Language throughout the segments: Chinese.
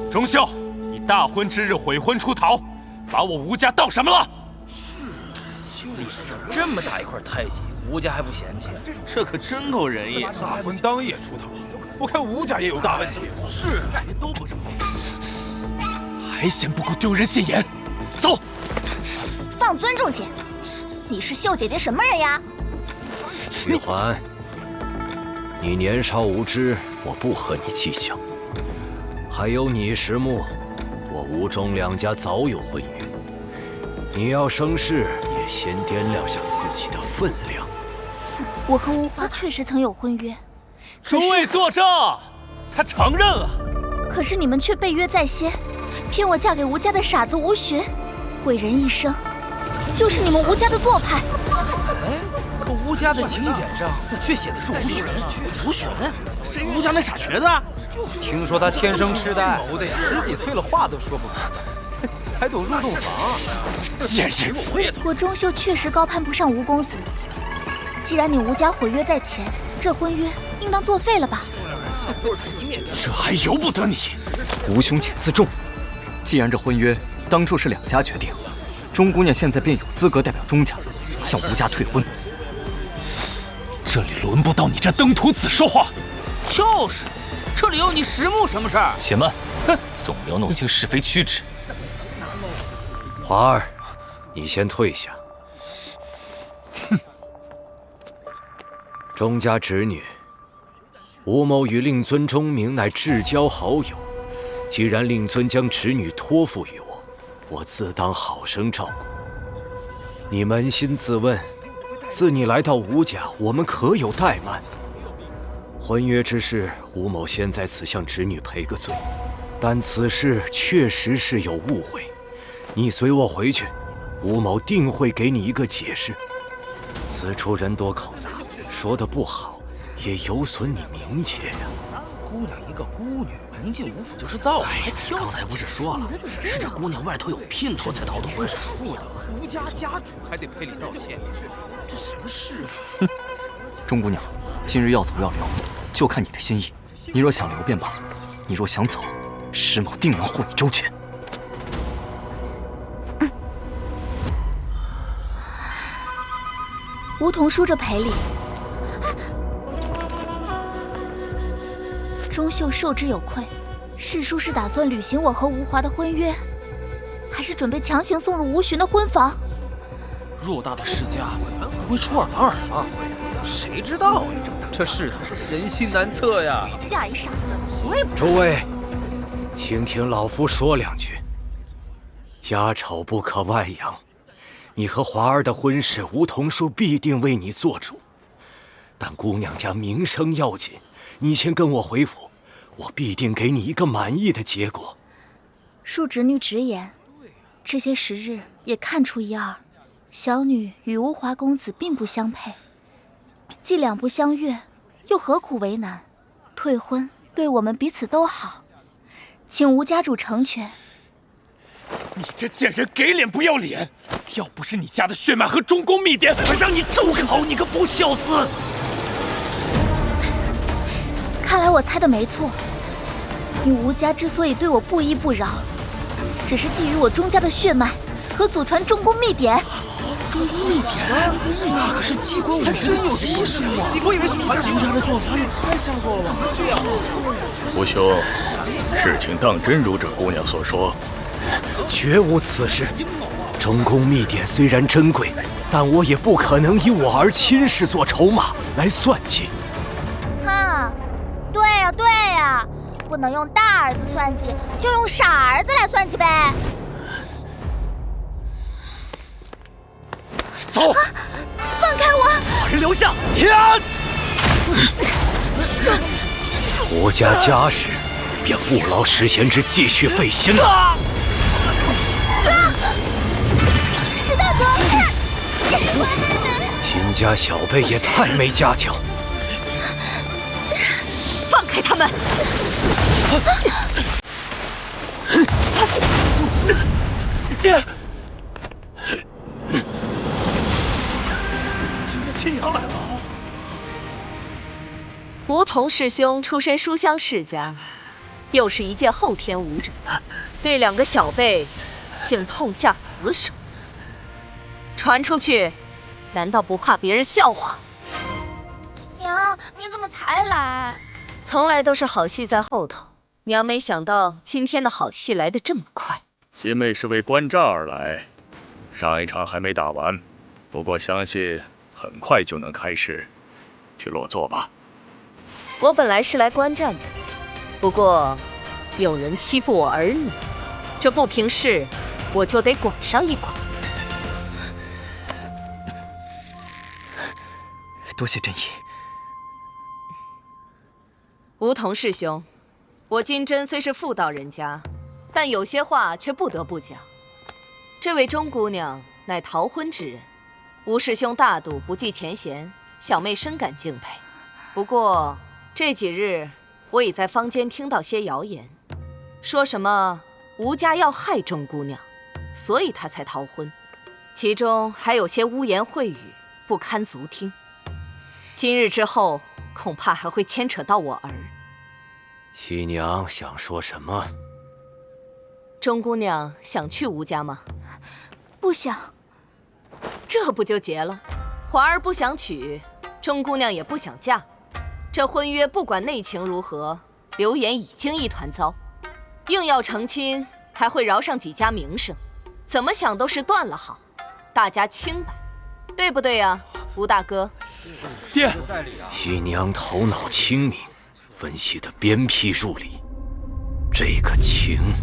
钟秀，你大婚之日悔婚出逃，把我吴家当什么了？这么大一块胎记，吴家还不嫌弃？这可真够仁义。大婚当夜出逃，我看吴家也有大问题。是，都不是。还嫌不够丢人现眼？走！放尊重些，你是秀姐姐什么人呀？玉环，你年少无知，我不和你计较。还有你石木，我吴钟两家早有婚约，你要生事也先掂量下自己的分量。我和吴华确实曾有婚约，诸位作证，他承认了。可是你们却背约在先，骗我嫁给吴家的傻子吴寻，毁人一生，就是你们吴家的做派。哎，可吴家的请柬上却写的是吴寻。吴寻？谁？吴家那傻瘸子？听说他天生痴呆，10几岁了话都说不明，还懂入洞房。贱人！我钟秀确实高攀不上吴公子。既然你吴家毁约在前，这婚约应当作废了吧？这还由不得你。吴兄请自重。既然这婚约当初是两家决定，钟姑娘现在便有资格代表钟家向吴家退婚。这里轮不到你这登徒子说话。就是，这里有你石木什么事儿？且慢，哼，总要弄清是非曲直。华儿，你先退下。哼。钟家侄女吴某与令尊钟鸣乃至交好友，既然令尊将侄女托付于我，我自当好生照顾。你扪心自问，自你来到吴家，我们可有怠慢？婚约之事，吴某先在此向侄女赔个罪，但此事确实是有误会。你随我回去，吴某定会给你一个解释。此处人多口杂，说的不好，也有损你名节呀。姑娘一个孤女，能进吴府就是造化。刚才不是说了，是这姑娘外头有姘头才逃得过。妇的，吴家家主还得赔礼道歉，这什么事啊？哼，钟姑娘，今日要走要留，就看你的心意。你若想留便罢，你若想走，石某定能护你周全。吴桐输着赔礼，钟秀受之有愧。世叔是打算履行我和吴华的婚约，还是准备强行送入吴寻的婚房？偌大的世家，不会出尔反尔吧？谁知道呀？这世道人心难测呀！嫁一傻子，我也不。诸位，请听老夫说两句。家丑不可外扬。你和华儿的婚事，吴桐树必定为你做主，但姑娘家名声要紧，你先跟我回府，我必定给你一个满意的结果。恕侄女直言，这些时日也看出一二，小女与吴华公子并不相配，既两不相悦，又何苦为难？退婚对我们彼此都好，请吴家主成全。你这贱人给脸不要脸！要不是你家的血脉和中宫秘典，我让你周考，你个不孝子！看来我猜的没错，你吴家之所以对我不依不饶，只是觊觎我钟家的血脉和祖传中宫秘典。中宫秘典，那可是机关武学有技术啊！我以为是传承家的做法，太下作了吧？这样，吴兄，事情当真如这姑娘所说？绝无此事。中宫秘典虽然珍贵，但我也不可能以我儿亲事做筹码来算计。哈，对呀对呀，不能用大儿子算计，就用傻儿子来算计呗。走，放开我！把人留下！吴家家事，便勿劳石贤之继续费心了。石大哥，秦家小辈也太没家教。放开他们！亲娘来了！吴桐师兄出身书香世家，又是一介后天武者，对2个小辈竟痛下死手，传出去，难道不怕别人笑话？娘，你怎么才来？从来都是好戏在后头，娘没想到今天的好戏来得这么快。新妹是为观战而来，上一场还没打完，不过相信很快就能开始，去落座吧。我本来是来观战的，不过有人欺负我儿女，这不平事，我就得管上一管。多谢真意。梧桐师兄，我金针虽是妇道人家，但有些话却不得不讲。这位钟姑娘乃逃婚之人，吴师兄大度不计前嫌，小妹深感敬佩。不过这几日我已在坊间听到些谣言，说什么吴家要害钟姑娘，所以她才逃婚，其中还有些污言秽语，不堪足听。今日之后，恐怕还会牵扯到我儿。七娘想说什么？钟姑娘想去吴家吗？不想。这不就结了？华儿不想娶，钟姑娘也不想嫁，这婚约不管内情如何，流言已经一团糟，硬要成亲，还会饶上几家名声，怎么想都是断了好，大家清白，对不对呀，吴大哥？爹，七娘头脑清明，分析得鞭辟入里，这个情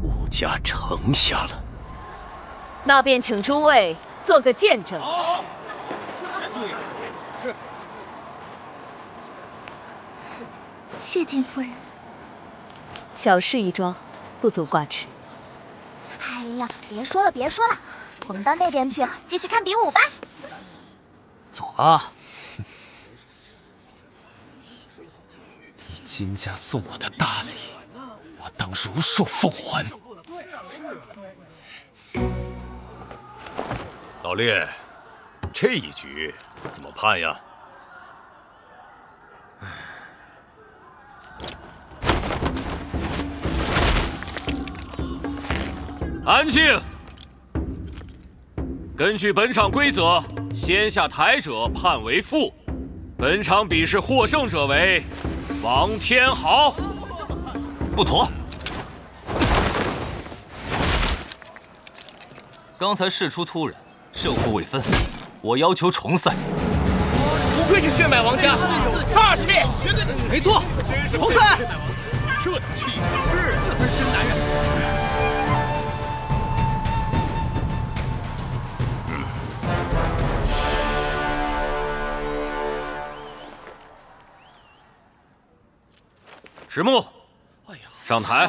吴家成下了。那便请诸位做个见证。谢晋夫人。小事一桩，不足挂齿。哎呀，别说了，别说了，我们到那边去继续看比武吧。走吧。你金家送我的大礼，我当如数奉还。老烈，这一局怎么判呀？安静！根据本场规则，先下台者判为负。本场比试获胜者为王天豪。不妥！刚才事出突然，胜负未分，我要求重赛。不愧是血脉王家，大气！没错，重赛！这气质，这才是真男人。石木，上台。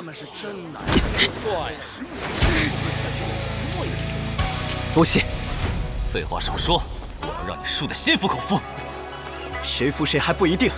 多谢。废话少说，我要让你输得心服口服。谁服谁还不一定。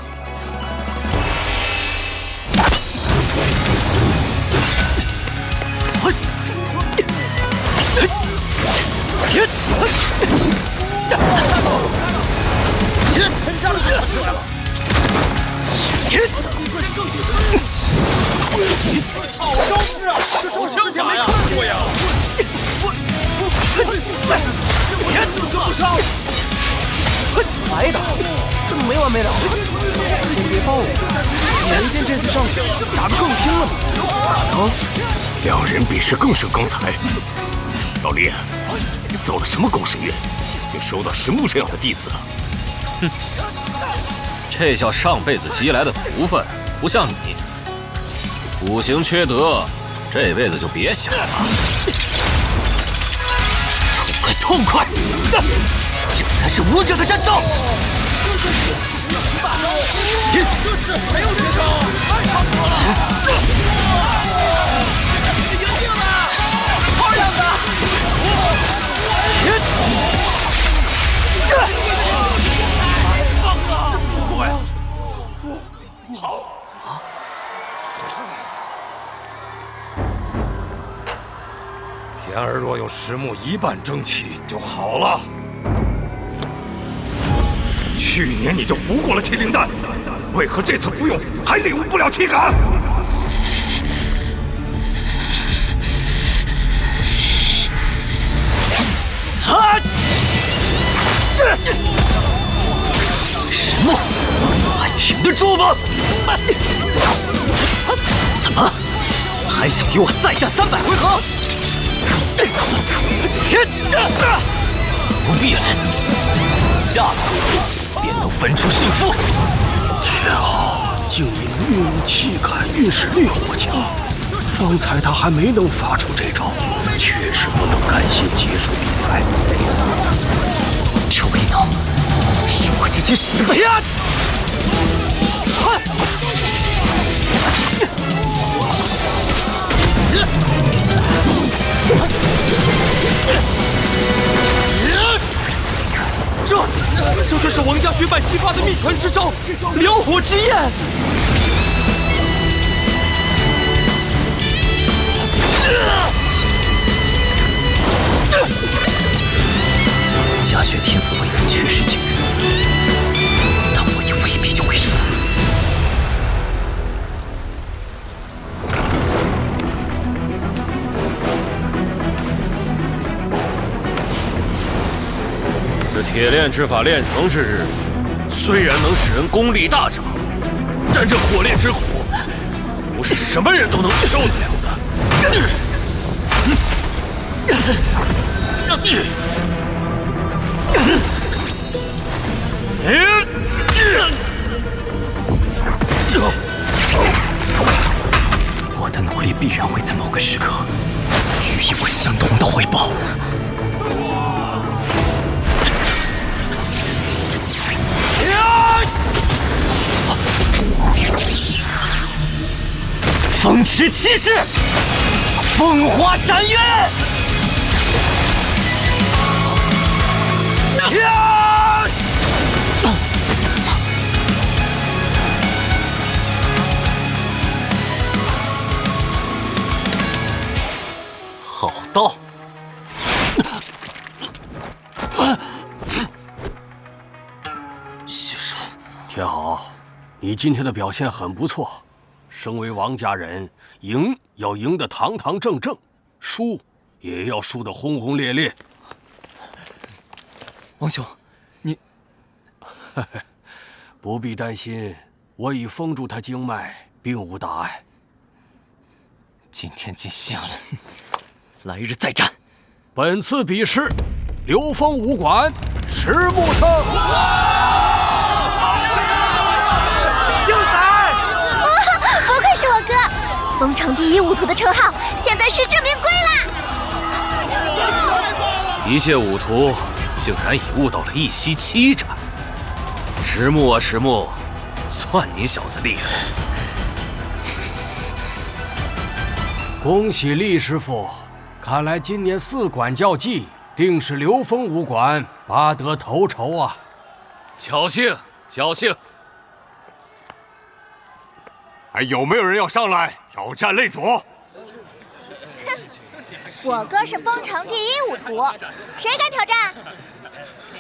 好招式啊！这招式之前没看过呀！挨打，这么没完没了？先别抱我，没见这次上去打得更拼了吗？两人比试更胜刚才。老烈，你走了什么狗神院，就收到石木这样的弟子了？哼，这叫上辈子积来的福分，不像你，五行缺德，这辈子就别想了。痛快！这才是武者的战斗！还有这招，太恐怖了！赢定了！漂亮的！棒啊！不错呀！好。田儿若有石木一半争气就好了。去年你就服过了麒麟丹，为何这次服用还领悟不了体感？石墨，还挺得住吗？怎么，还想与我再战300回合？不必了，下回便能分出胜负。天昊竟已能运用气感运使烈火枪，方才他还没能发出这招，确实不能甘心结束比赛。这未能是我这件使辈啊！这就是王家血脉激发的秘传之招——燎火之焰。家学天赋未能确实惊人，但我也未必就会输。这铁炼之法炼成之日，虽然能使人功力大涨，但这火炼之苦，不是什么人都能受得了的。我的努力必然会在某个时刻予以我相同的回报。风驰七世，风花斩月。好刀！谢手，天昊，你今天的表现很不错。身为王家人，赢要赢得堂堂正正，输也要输得轰轰烈烈。王兄，你不必担心，我已封住他经脉，并无大碍。今天尽兴了，来日再战。本次比试，刘封武馆石木胜。精彩！不愧是我哥，封城第一武徒的称号现在实至名归啦！一介武徒竟然已悟到了一息7战，石木啊石木，算你小子厉害！恭喜厉师傅，看来今年4馆较技定是刘封武馆拔得头筹啊！侥幸，侥幸。还有没有人要上来挑战擂主？我哥是封城第一武徒，谁敢挑战？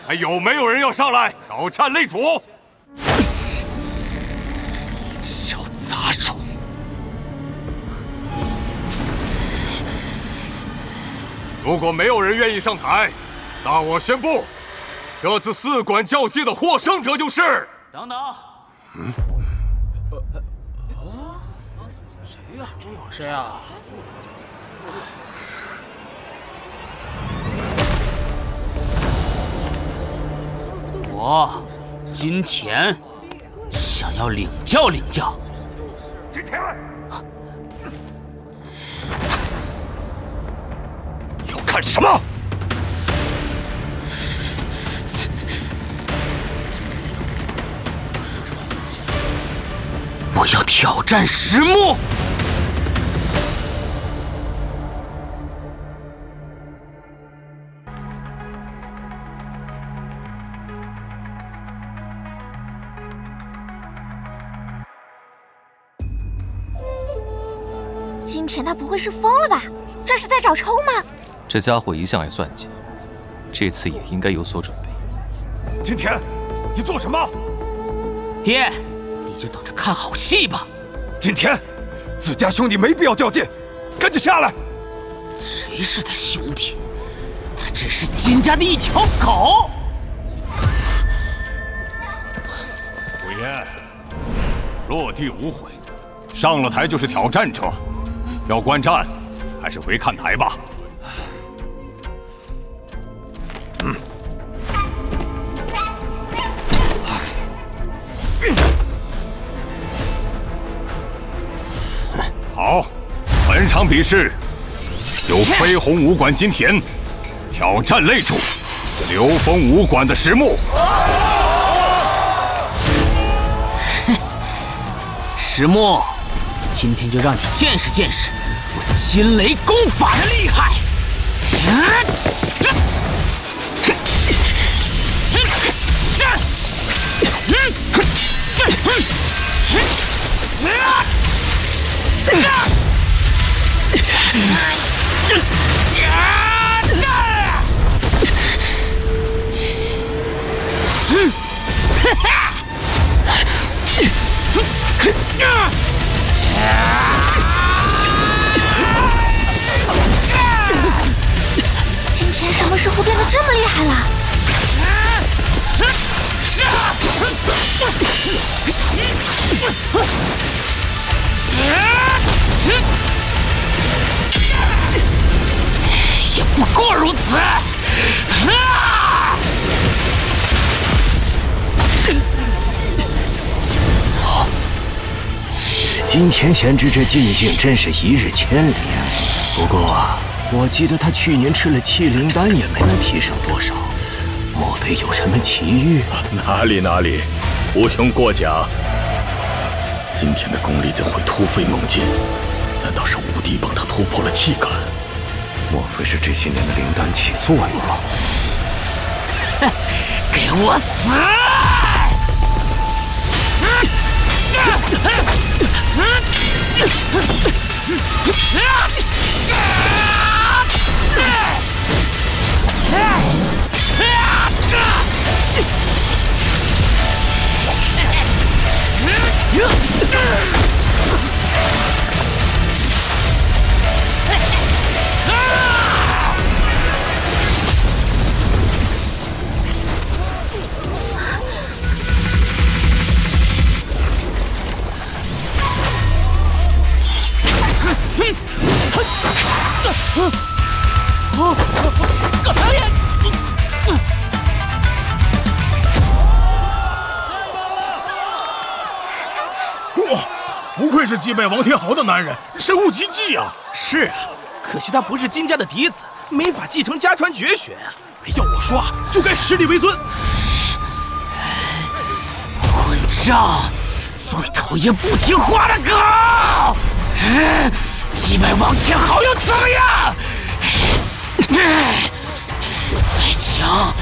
还有没有人要上来挑战擂主？小杂种！如果没有人愿意上台，那我宣布，这次4馆较技的获胜者就是……等等。谁呀？真有谁啊？我金田想要领教领教。金田，你要干什么？我要挑战石木。金田他不会是疯了吧？这是在找抽吗？这家伙一向爱算计，这次也应该有所准备。金田，你做什么？爹，你就等着看好戏吧。金田，自家兄弟没必要较劲，赶紧下来。谁是他兄弟？他只是金家的一条狗。天，落地无悔，上了台就是挑战者。要观战，还是回看台吧。好，本场比试由飞鸿武馆金田挑战擂主流风武馆的石木。石木，今天就让你见识见识我金雷功法的厉害！今天什么时候变得这么厉害了？也不过如此。金田贤之这进境真是一日千里啊！不过我记得他去年吃了气灵丹也没能提升多少，莫非有什么奇遇？哪里，无兄过奖。今天的功力怎会突飞猛进？难道是无敌帮他突破了气感？莫非是这些年的灵丹起作用了？给我死！哇，不愧是击败王天豪的男人，神乎其技啊！是啊，可惜他不是金家的嫡子，没法继承家传绝学啊。要我说啊，就该实力为尊。混账！最讨厌不听话的狗！击败王天豪又怎么样？再强，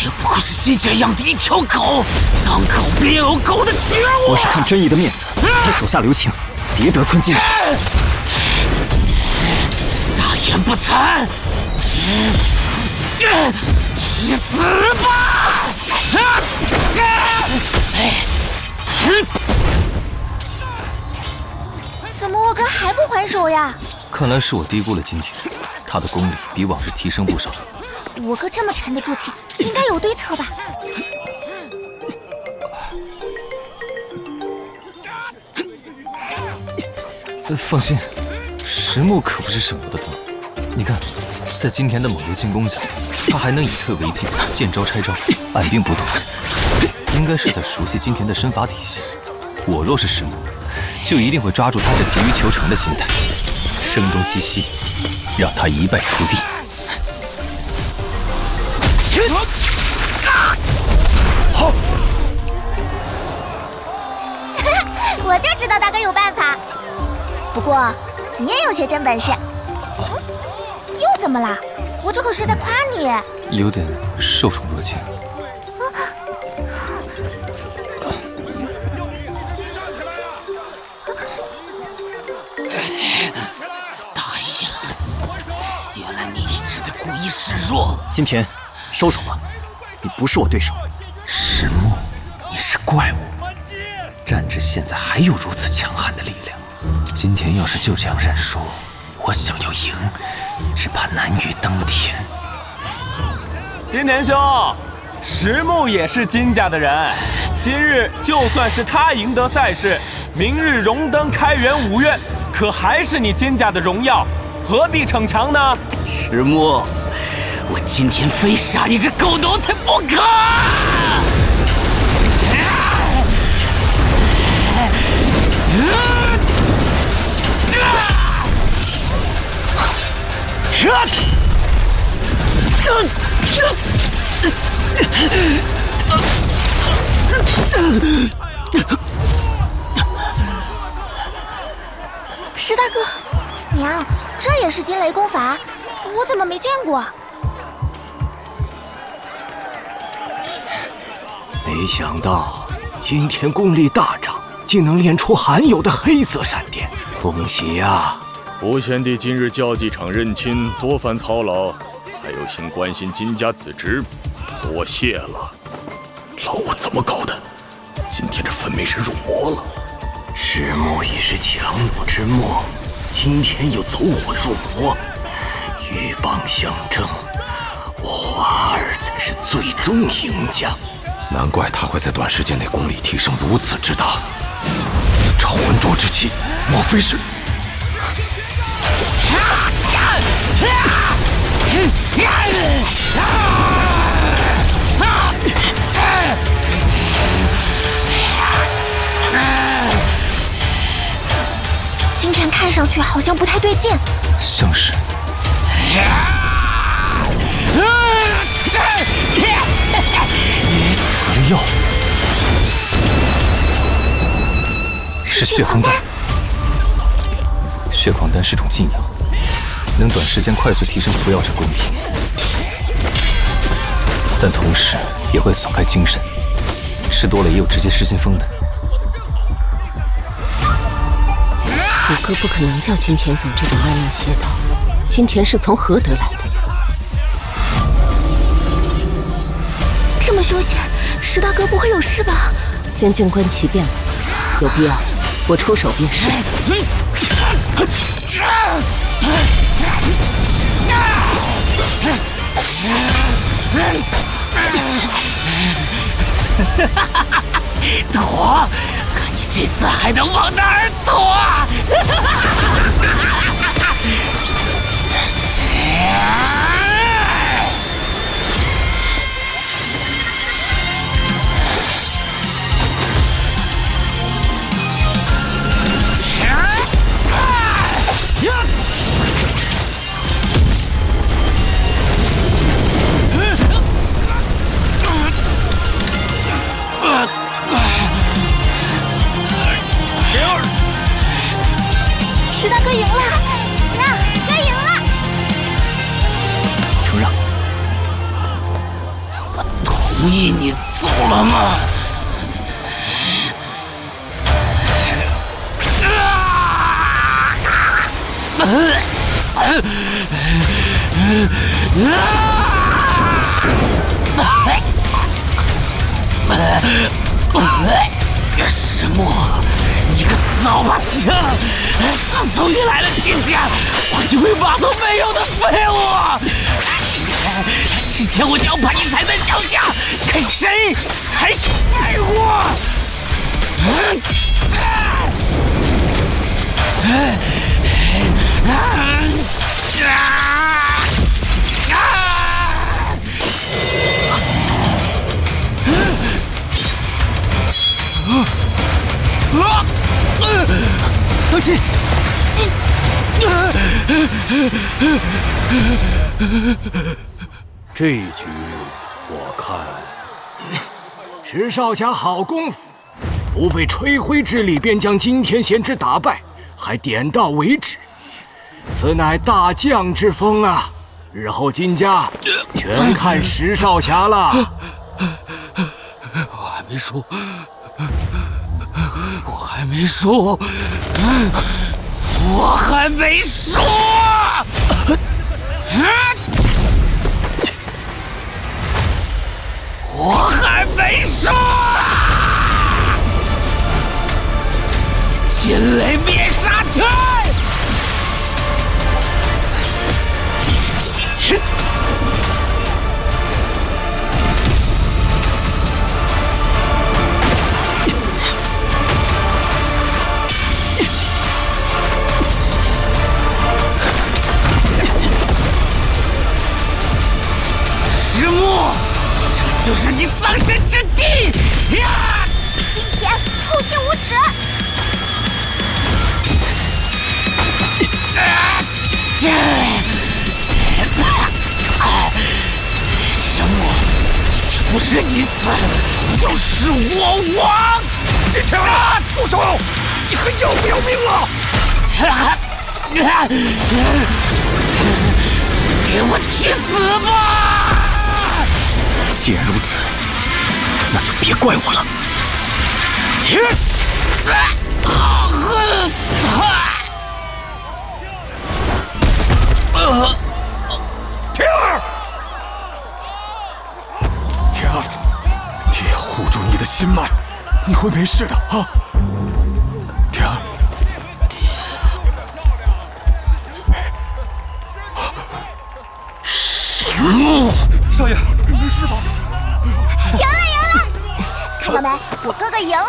也不过是金家养的一条狗，当狗便有狗的觉悟。我是看真义的面子，才手下留情，别得寸进尺。大言不惭！去死吧！怎么我哥还不还手呀？看来是我低估了金田，他的功力比往日提升不少。我哥这么沉得住气，应该有对策吧？放心，石木可不是省油的灯。你看，在金田的猛烈进攻下，他还能以退为进，见招拆招，按兵不动。应该是在熟悉金田的身法体系。我若是石木，就一定会抓住他这急于求成的心态，声东击西，让他一败涂地。好，我就知道大哥有办法。不过你也有些真本事。又怎么啦？我这可是在夸你。有点受宠若惊。大意了，原来你一直在故意示弱。金田，收手吧，你不是我对手。石木，你是怪物，战至现在还有如此强悍的力量。金田要是就这样认输，我想要赢，只怕难于登天。金田兄，石木也是金家的人，今日就算是他赢得赛事，明日荣登开元5院，可还是你金家的荣耀，何必逞强呢？石木，我今天非杀你这狗奴才不可！石大哥，娘，这也是金雷功法，我怎么没见过？没想到今天功力大涨，竟能练出罕有的黑色闪电，恭喜呀！吴贤弟今日教技场认亲，多番操劳，还有心关心金家子侄，多谢了。老我怎么搞的？今天这分明是入魔了。石木已是强弩之末，今天又走火入魔，鹬蚌相争，我华儿才是最终赢家。难怪他会在短时间内功力提升如此之大。这浑浊之气，莫非是？金蝉看上去好像不太对劲，像是。服药是血衡丹，血矿丹是种禁药，能短时间快速提升服药者功体，但同时也会损害精神，吃多了也有直接失心疯的。五哥不可能叫金田走这种歪门邪道，金田是从何得来的？这么凶险，石大哥不会有事吧？先静观其变吧，有必要我出手便是。躲！看你这次还能往哪儿躲！石大哥赢了，哥赢了！承让。我同意你走了吗？石木，你个扫把星！自从你来了金家，我就会码头没有的废物。今天我就要把你踩在脚下，看谁才是废物！当心！这一局我看石少侠好功夫，不费吹灰之力便将金田贤之打败，还点到为止，此乃大将之风啊！日后金家全看石少侠了。我还没输，我还没输，我还没输！我还没输！金雷灭杀拳！这就是你葬身之地！呀！金田，厚心无耻！什么？不是你死，就是我亡！金田，住手！你还要不要命了？给我去死吧！既然如此，那就别怪我了。天儿，天儿，爹护住你的心脉，你会没事的啊！天儿，石木，少爷，没事吧？赢了！看到没，我哥哥赢了！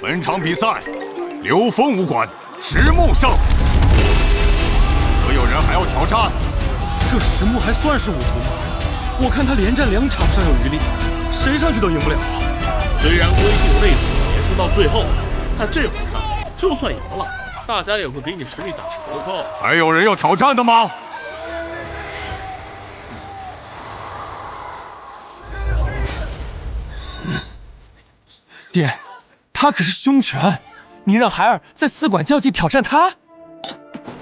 本场比赛，刘峰武馆石木胜。可有人还要挑战？这石木还算是武徒吗？我看他连战2场尚有余力，谁上去都赢不了。虽然规定内部也是到最后，但这会上去，就算赢了，大家也会给你实力打折扣。还有人要挑战的吗？爹，他可是凶权，你让孩儿在4馆交际挑战他？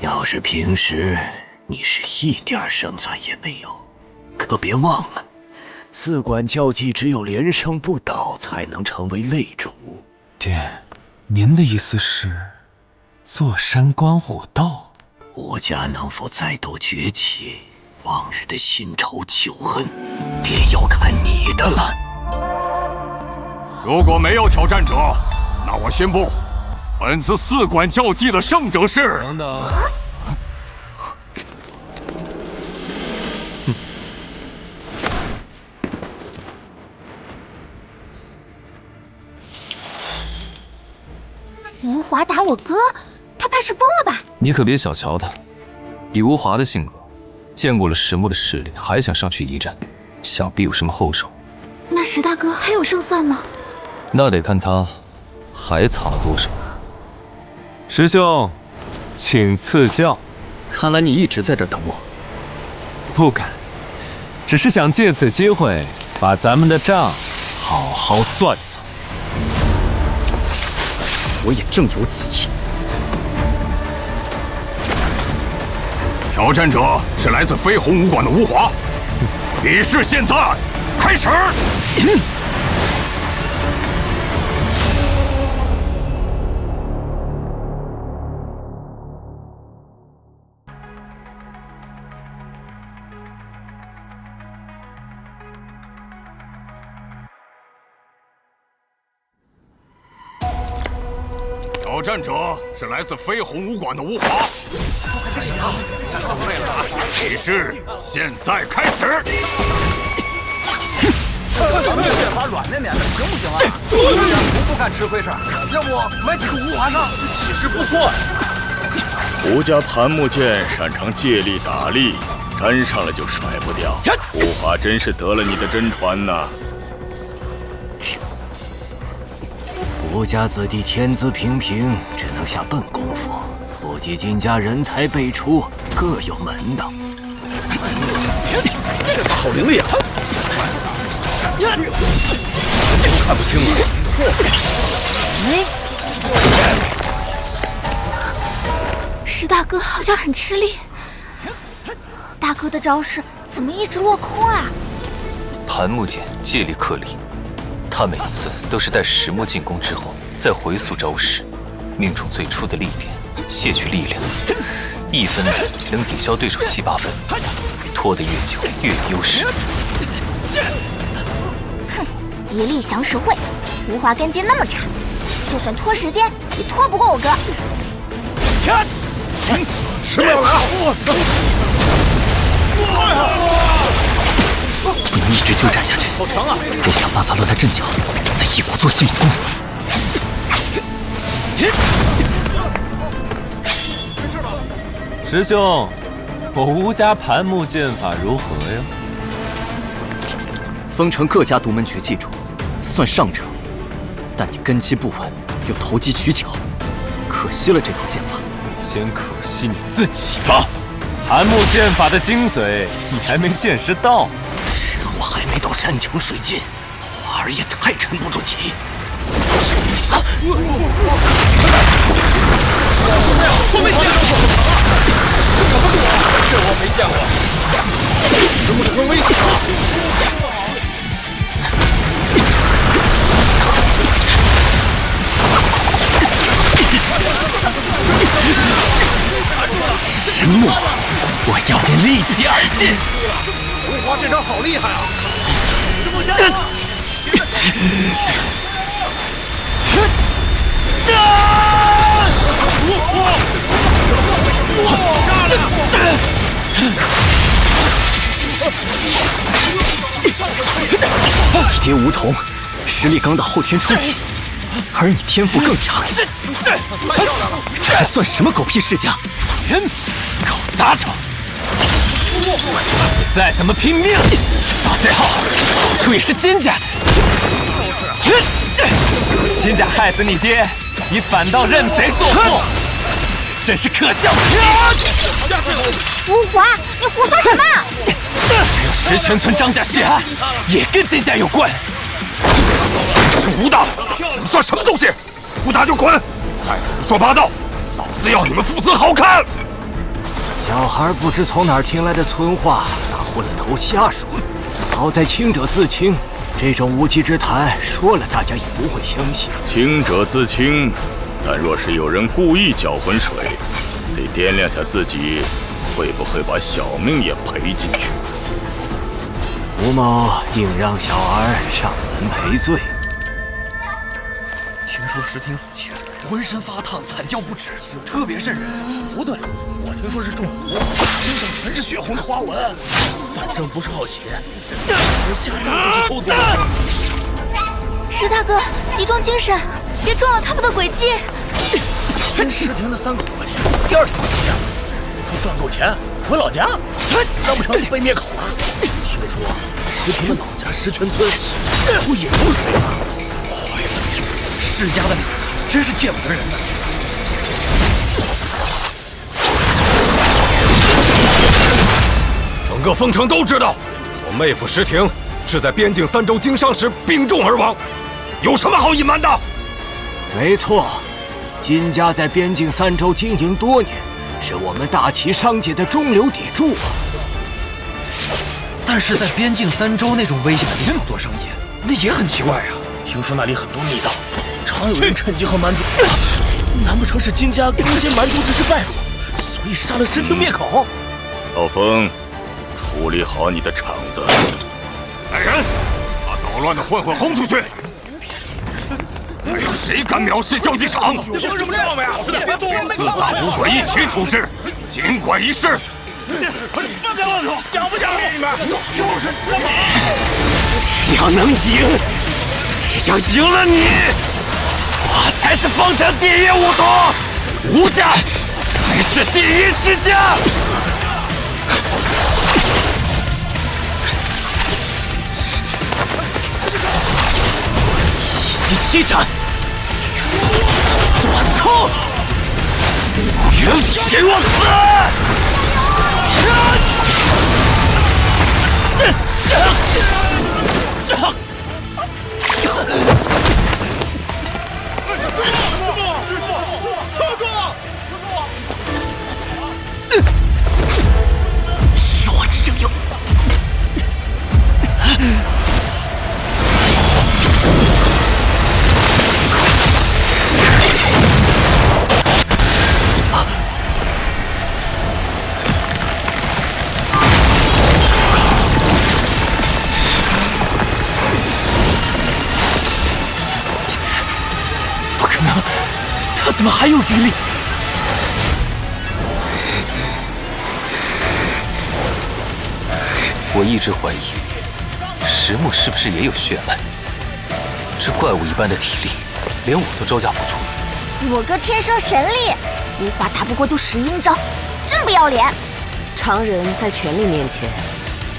要是平时你是一点胜算也没有，可别忘了，4馆交际只有连胜不倒才能成为擂主。爹，您的意思是坐山观虎斗？吴家能否再度崛起，往日的新仇旧恨，便要看你的了。如果没有挑战者，那我宣布，本次4馆交际的胜者是……等等。吴华打我哥，他怕是疯了吧？你可别小瞧他，以吴华的性格，见过了石木的实力，还想上去一战，想必有什么后手。那石大哥还有胜算吗？那得看他还藏了多少。师兄，请赐教。看来你一直在这等我。不敢，只是想借此机会把咱们的账好好算算。我也正有此意。挑战者是来自飞鸿武馆的吴华，比试现在开始。挑战者是来自飞鸿武馆的吴华，比试现在开始。越发软绵绵的，行不行啊？我不干吃亏事，要不买几个无华上，气势不错。吴家盘木剑擅长借力打力，沾上了就甩不掉。吴华真是得了你的真传呐！吴家子弟天资平平，只能下笨功夫，不及金家人才辈出，各有门道。这个好凌厉啊！看不清了。石大哥好像很吃力，大哥的招式怎么一直落空啊？盘木剑借力克力，他每次都是待石木进攻之后再回溯招式，命中最初的力点，卸去力量，1分能抵消对手7、8分，拖得越久越有优势。哼，一力降十会，无华根基那么差，就算拖时间也拖不过我哥。石木要来了！能一直纠缠下去，好强啊！得想办法乱他阵脚，再一鼓作气猛攻。师兄，我吴家盘木剑法如何呀？封城各家独门绝技中，算上乘，但你根基不稳，又投机取巧，可惜了这套剑法。先可惜你自己吧。盘木剑法的精髓，你还没见识到。是我还没到山穷水尽，花儿也太沉不住气。后面见过，这我没见过，这不是很危险吗？石墨，我要你立即而进。吴华这招好厉害啊！你爹吴桐实力刚到后天初期，而你天赋更强，这还算什么狗屁世家？狗杂种！你再怎么拼命，到最后好处也是金家的。金家害死你爹，你反倒认贼作父，真是可笑！吴华，你胡说什么？还有石泉村张家血案，也跟金家有关。是吴大，你们算什么东西？不打就滚！再胡说八道，老子要你们父子好看！小孩不知从哪儿听来的村话，打昏了头瞎说。好在清者自清，这种无稽之谈说了大家也不会相信。清者自清，但若是有人故意搅浑水，得掂量下自己会不会把小命也赔进去。吴某应让小儿上门赔罪。听说石亭死前浑身发烫，惨叫不止，特别瘆人。不对，我听说是中毒，身上全是血红的花纹。反正不是好棋，连下葬都是偷毒。石大哥，集中精神，别中了他们的诡计。跟石亭的3个伙计第2天回家，说赚够钱回老家，难不成被灭口了？听说石亭的老家石泉村出野猪水了。世家的里子真是见不得人呐！整个丰城都知道，我妹夫石亭是在边境3州经商时病重而亡，有什么好隐瞒的？没错，金家在边境3州经营多年，是我们大齐商界的中流砥柱啊。但是在边境3州那种危险的地方做生意，那也很奇怪啊。听说那里很多密道，常有人趁机和蛮族。难不成是金家攻坚蛮族之势败露，所以杀了石亭灭口？老冯，处理好你的场子。来人，把捣乱的混混轰出去！还有谁敢藐视交际场？凭什么这样呀4大五鬼一起处置，尽管一试。放下乱说，讲不讲理你们？就是干嘛？只要能赢，只要赢了你，我才是丰城第1武毒，吴家才是第1世家。一息7斩，短空，人给我死！虚幻之正有。不可能，他怎么还有余力？我一直怀疑石木是不是也有血脉？这怪物一般的体力，连我都招架不住。我哥天生神力，无华打不过就使阴招，真不要脸。常人在权力面前，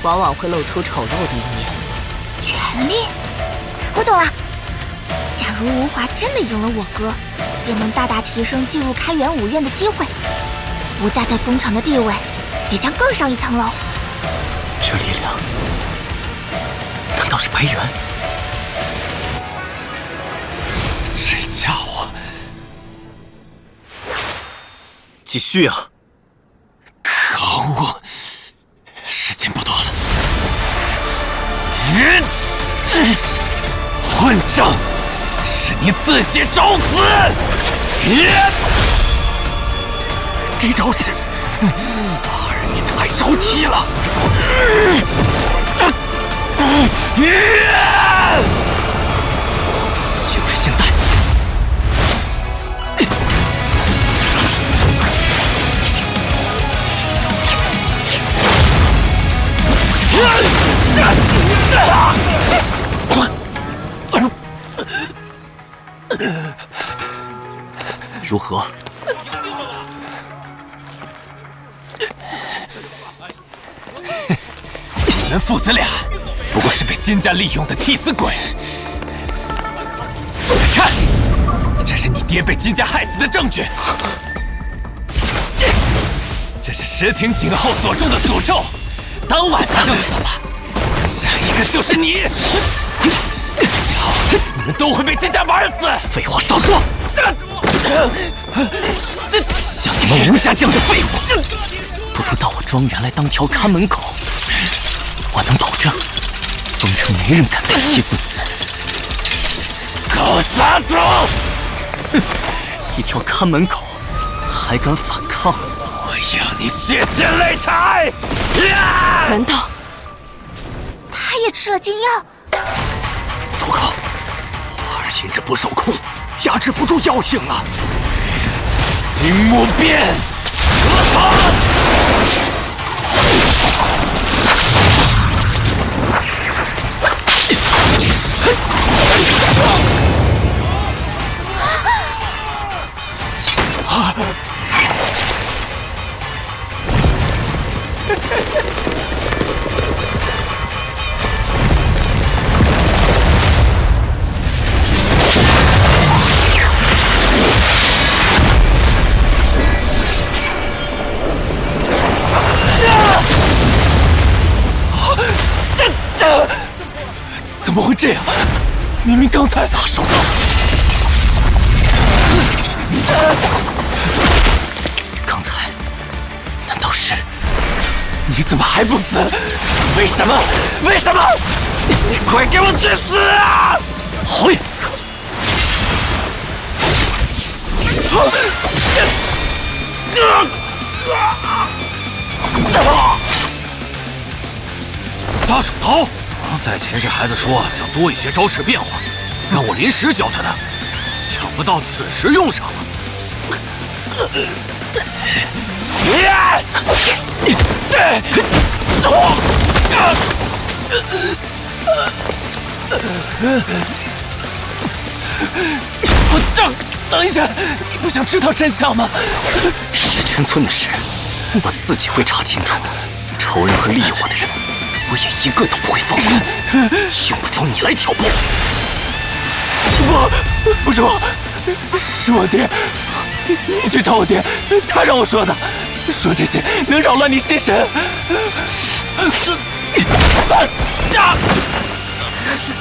往往会露出丑陋的一面。权力？我懂了。假如无华真的赢了我哥，便能大大提升进入开元5院的机会，吴家在封城的地位也将更上一层楼。这力量，难道是白猿？这家伙，继续啊！可恶，时间不多了。混账！是你自己找死！这招式，儿你太着急了。就是现在！如何？你们父子俩不过是被金家利用的替死鬼。看，这是你爹被金家害死的证据。这是石庭景后所中的诅咒，当晚他就死了。下一个就是你。最后，你们都会被金家玩死。废话少说！像你们吴家这样的废物，不如到我庄园来当条看门狗。我能保证，封城没人敢再欺负你。狗杂种！一条看门狗，还敢反抗？我要你血溅擂台！难道他也吃了禁药？糟糕，我儿心智不受控，压制不住药性了。金木变，河童！怎么会这样？明明刚才……撒手吧！刚才难道是？你怎么还不死？为什么？为什么？你快给我去死啊！回！撒手刀！赛前这孩子说想多一些招式变化，让我临时教他的，想不到此时用上了。等一下，你不想知道真相吗？石泉村的事，我自己会查清楚。仇人和利用我的人，我也一个都不会放过，用不着你来挑拨。不是我，是我爹。你去找我爹，他让我说的，说这些能扰乱你心神。是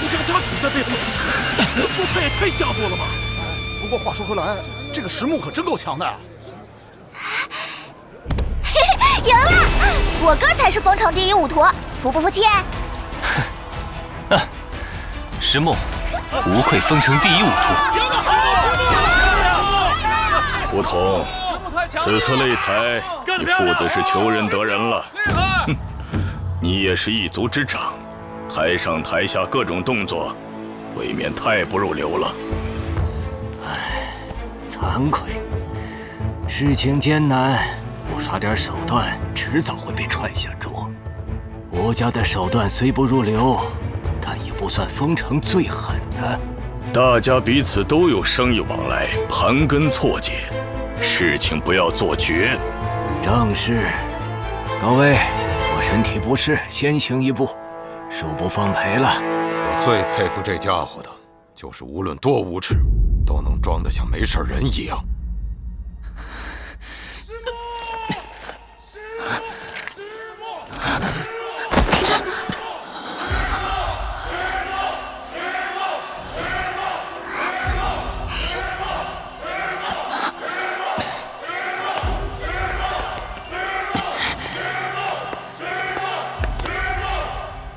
吴家家主在背后，这做派也太下作了吧！不过话说回来，这个石木可真够强的啊！赢了！我哥才是封城第一武徒，服不服气？石木，无愧封城第一武徒。梧桐，此次擂台，你父子是求人得人了。哼，你也是一族之长，台上台下各种动作，未免太不入流了。唉，惭愧，事情艰难，不耍点手段，迟早会被踹下桌。吴家的手段虽不入流，不算封城最狠的。大家彼此都有生意往来，盘根错节，事情不要做绝。正是。各位，我身体不适，先行一步，恕不奉陪了。我最佩服这家伙的，就是无论多无耻，都能装得像没事人一样。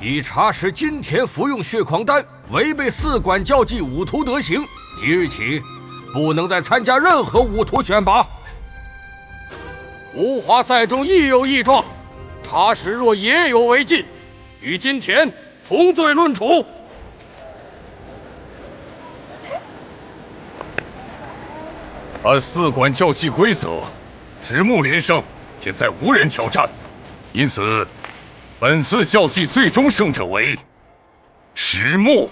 以查实金田服用血狂丹违背四管教纪武徒德行，即日起不能再参加任何武徒选拔。无华赛中亦有异状，查实若也有违禁，与金田同罪论处。按四管教纪规则，直木连胜，现在无人挑战，因此本次教纪最终胜者为石木。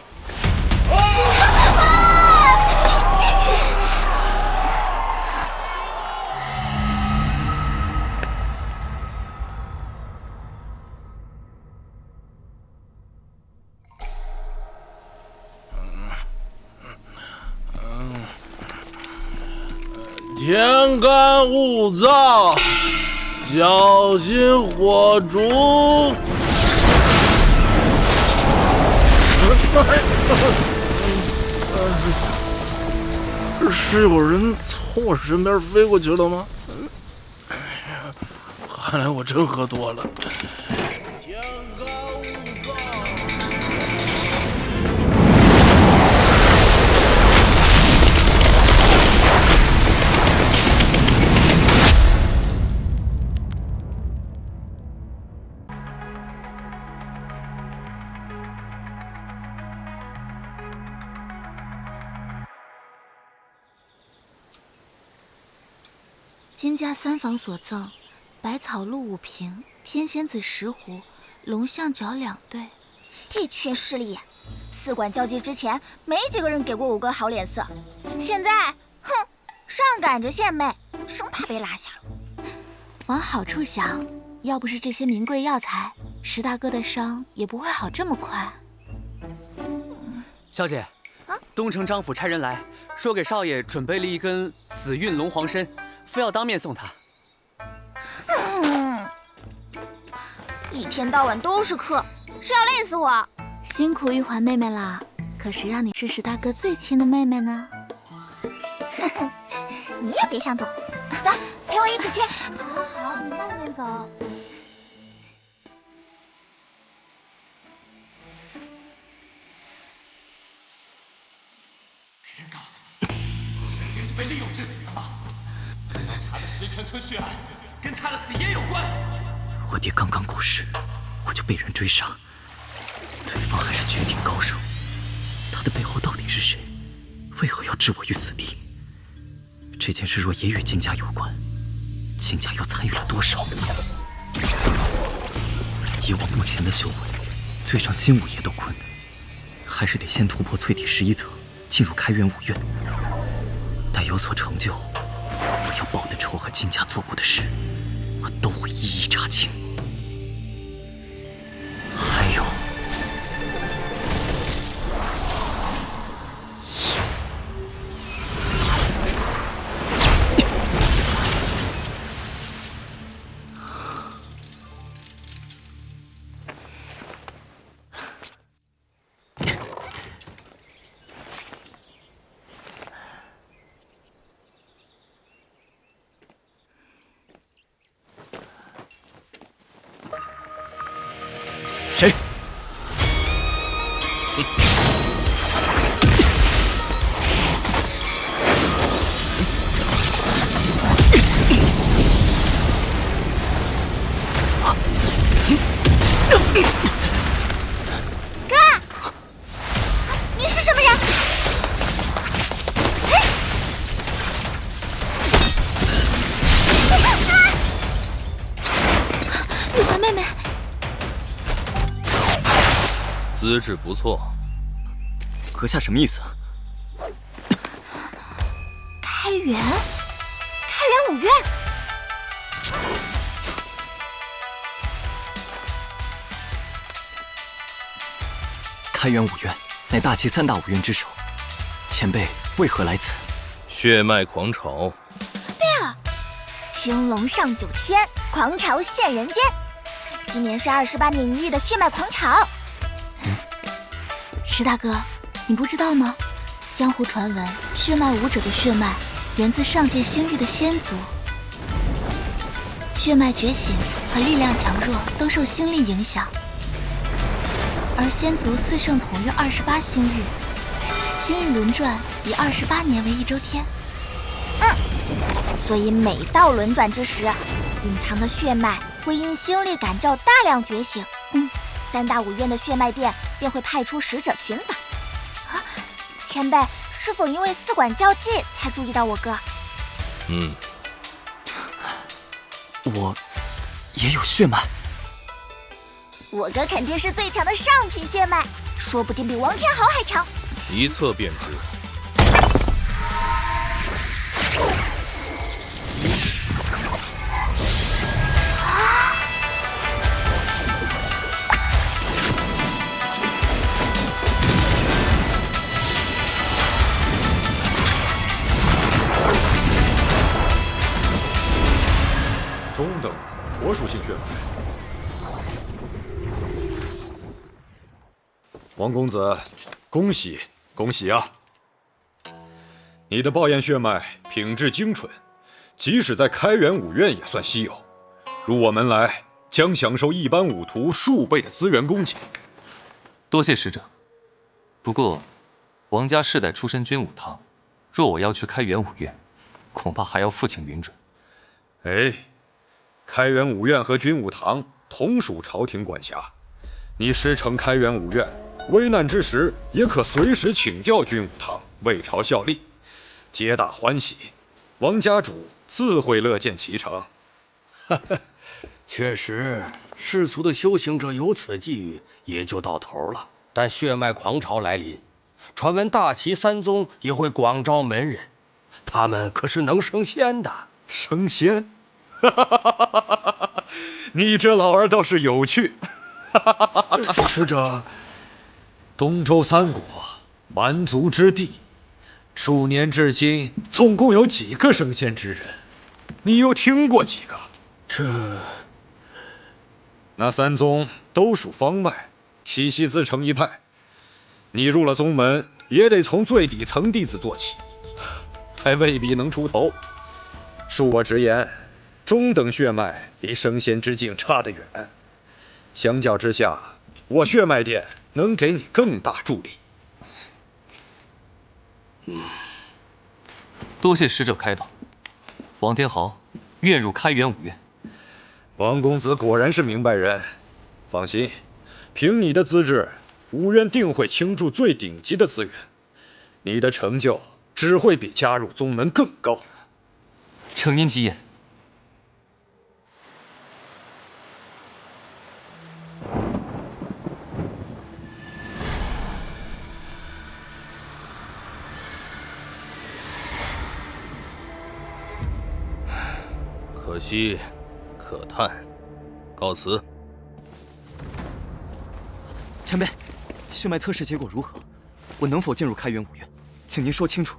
天干物燥，小心火烛。是有人从我身边飞过去了吗？看来我真喝多了。金家三房所赠，百草鹿5瓶，天仙子10壶，龙象角2对。一群势利眼，四管交接之前，没几个人给过我个好脸色。现在，哼，上赶着献媚，生怕被拉下了。往好处想，要不是这些名贵药材，石大哥的伤也不会好这么快。小姐，东城张府差人来说，给少爷准备了一根紫韵龙皇参，非要当面送他。一天到晚都是客，是要累死我。辛苦玉环妹妹啦，可谁让你是石大哥最亲的妹妹呢？你也别想躲，走，陪我一起去。好，你慢点走。没人告诉你，沈云是被利用致死的吗？刚查的石泉村血案跟他的死也有关。我爹刚刚过世，我就被人追杀，对方还是绝顶高手，他的背后到底是谁？为何要置我于死地？这件事若也与金家有关，金家又参与了多少？以我目前的修为，对上金五爷都困难，还是得先突破淬体11层，进入开元5院。待有所成就，我要报的仇和金家做过的事，我都会一一查清。还有，谁？哥，你是什么人？玉环妹妹。资质不错，阁下什么意思啊？开元五院。开元五院乃大齐3大五院之首，前辈为何来此？血脉狂潮。对啊，青龙上九天，狂潮现人间。今年是28年一遇的血脉狂潮。石大哥，你不知道吗？江湖传闻，血脉武者的血脉源自上界星域的仙族。血脉觉醒和力量强弱都受星力影响，而仙族4圣统御28星域，星域轮转以28年为1周天。所以每到轮转之时，隐藏的血脉会因星力感召大量觉醒。3大五院的血脉殿便会派出使者寻访。前辈是否因为4馆交际才注意到我哥？我也有血脉。我哥肯定是最强的上品血脉，说不定比王天豪还强。一测便知。中等火属性血脉。王公子，恭喜恭喜啊！你的爆焰血脉品质精纯，即使在开元五院也算稀有。入我门来，将享受一般武徒数倍的资源供给。多谢使者。不过，王家世代出身军武堂，若我要去开元五院，恐怕还要父亲允准。开元五院和军武堂同属朝廷管辖，你师承开元五院，危难之时也可随时请教军武堂，为朝效力，皆大欢喜。王家主自会乐见其成。确实，世俗的修行者有此际遇，也就到头了。但血脉狂潮来临，传闻大齐3宗也会广招门人，他们可是能升仙的。升仙？你这老儿倒是有趣。使者，东周3国，蛮族之地，数年至今，总共有几个升仙之人？你又听过几个？那3宗都属方脉，体系自成一派。你入了宗门，也得从最底层弟子做起，还未必能出头。恕我直言，中等血脉离升仙之境差得远。相较之下，我血脉殿能给你更大助力。多谢使者开导。王天豪愿入开元五院。王公子果然是明白人。放心，凭你的资质，五院定会倾注最顶级的资源，你的成就只会比加入宗门更高。承您吉言。可惜，可叹，告辞。前辈，血脉测试结果如何？我能否进入开元五院？请您说清楚。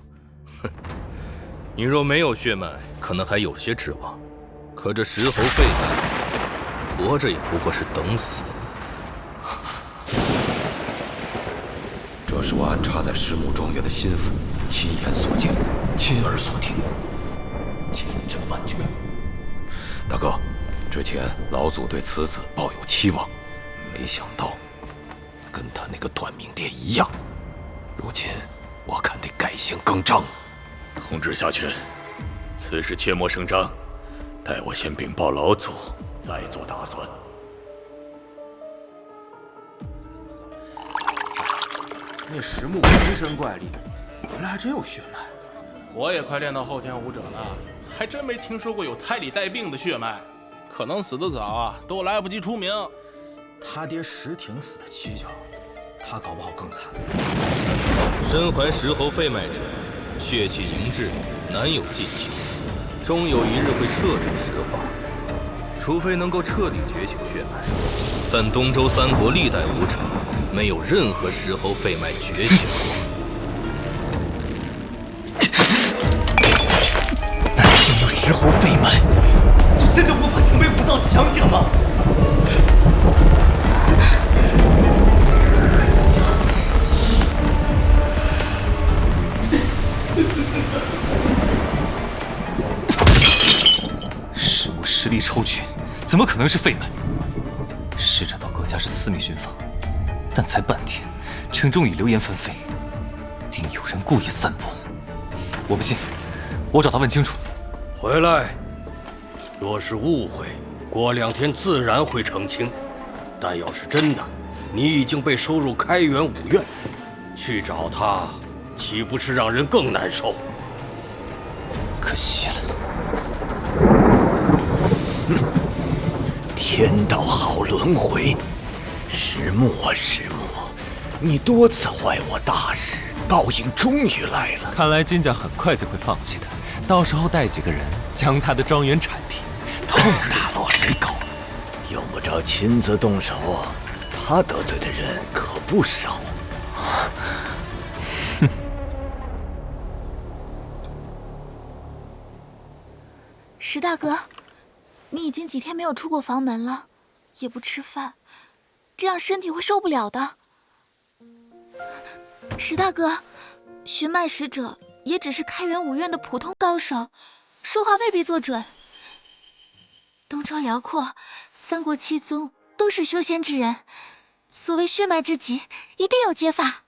你若没有血脉，可能还有些指望。可这石猴废材，活着也不过是等死。这是我安插在石木庄园的心腹亲眼所见，亲耳所听，千真万确。大哥，之前老祖对此子抱有期望，没想到跟他那个短命爹一样。如今我看得改弦更张。同志下去，此事切莫声张，待我先禀报老祖，再做打算。那石木浑身怪力，原来还真有血脉。我也快练到后天武者了，还真没听说过有胎里带病的血脉，可能死得早啊，都来不及出名。他爹石挺死的蹊跷，他搞不好更惨。身怀石猴肺脉者，血气凝滞，难有尽期，终有一日会彻底石化。除非能够彻底觉醒血脉，但东周三国历代武者没有任何石猴肺脉觉醒过。没有石猴肺脉，就真的无法成为武道强者吗？石母实力超群，怎么可能是废脉？使者到各家是私密寻访，但才半天，城中已流言纷飞，定有人故意散播。我不信，我找他问清楚。回来，若是误会，过2天自然会澄清。但要是真的，你已经被收入开元武院，去找他，岂不是让人更难受？可惜了。天道好轮回，石木啊石木，你多次坏我大事，报应终于来了。看来金家很快就会放弃的，到时候带几个人将他的庄园铲平，痛打落水狗。用不着亲自动手，他得罪的人可不少。石大哥，你已经几天没有出过房门了，也不吃饭，这样身体会受不了的。石大哥，寻脉使者也只是开元武院的普通高手，说话未必做准。东周辽阔，三国七宗都是修仙之人，所谓血脉之疾，一定有解法。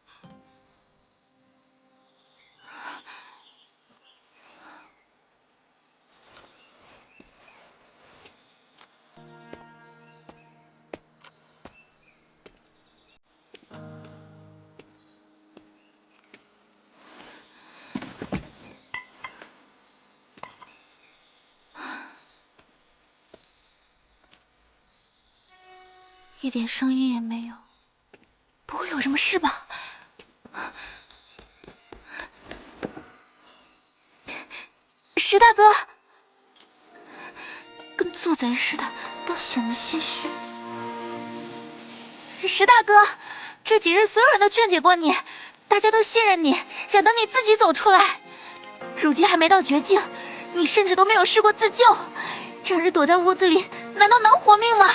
一点声音也没有，不会有什么事吧？石大哥，跟做贼似的，都显得心虚。石大哥，这几日所有人都劝解过你，大家都信任你，想等你自己走出来。如今还没到绝境，你甚至都没有试过自救，整日躲在屋子里，难道能活命吗？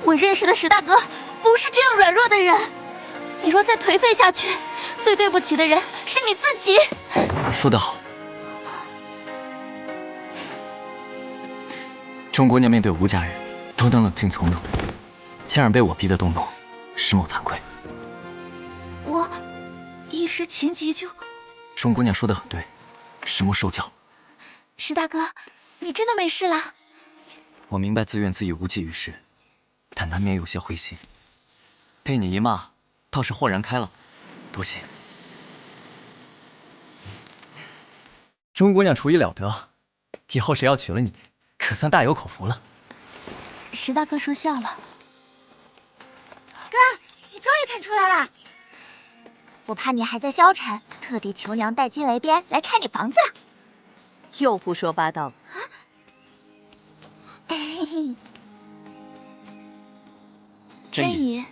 我认识的石大哥不是这样软弱的人，你若再颓废下去，最对不起的人是你自己。说得好。钟姑娘面对吴家人都能冷静从容，竟然被我逼得动怒，石某惭愧。我一时情急就……钟姑娘说得很对，石某受教。石大哥，你真的没事啦？我明白自怨自艾无济于事，但难免有些灰心。被你一骂，倒是豁然开朗，多谢。钟姑娘厨艺了得，以后谁要娶了你，可算大有口福了。石大哥说笑了。哥，你终于肯出来了。我怕你还在消沉，特地求娘带金雷鞭来拆你房子。又胡说八道了。真姨，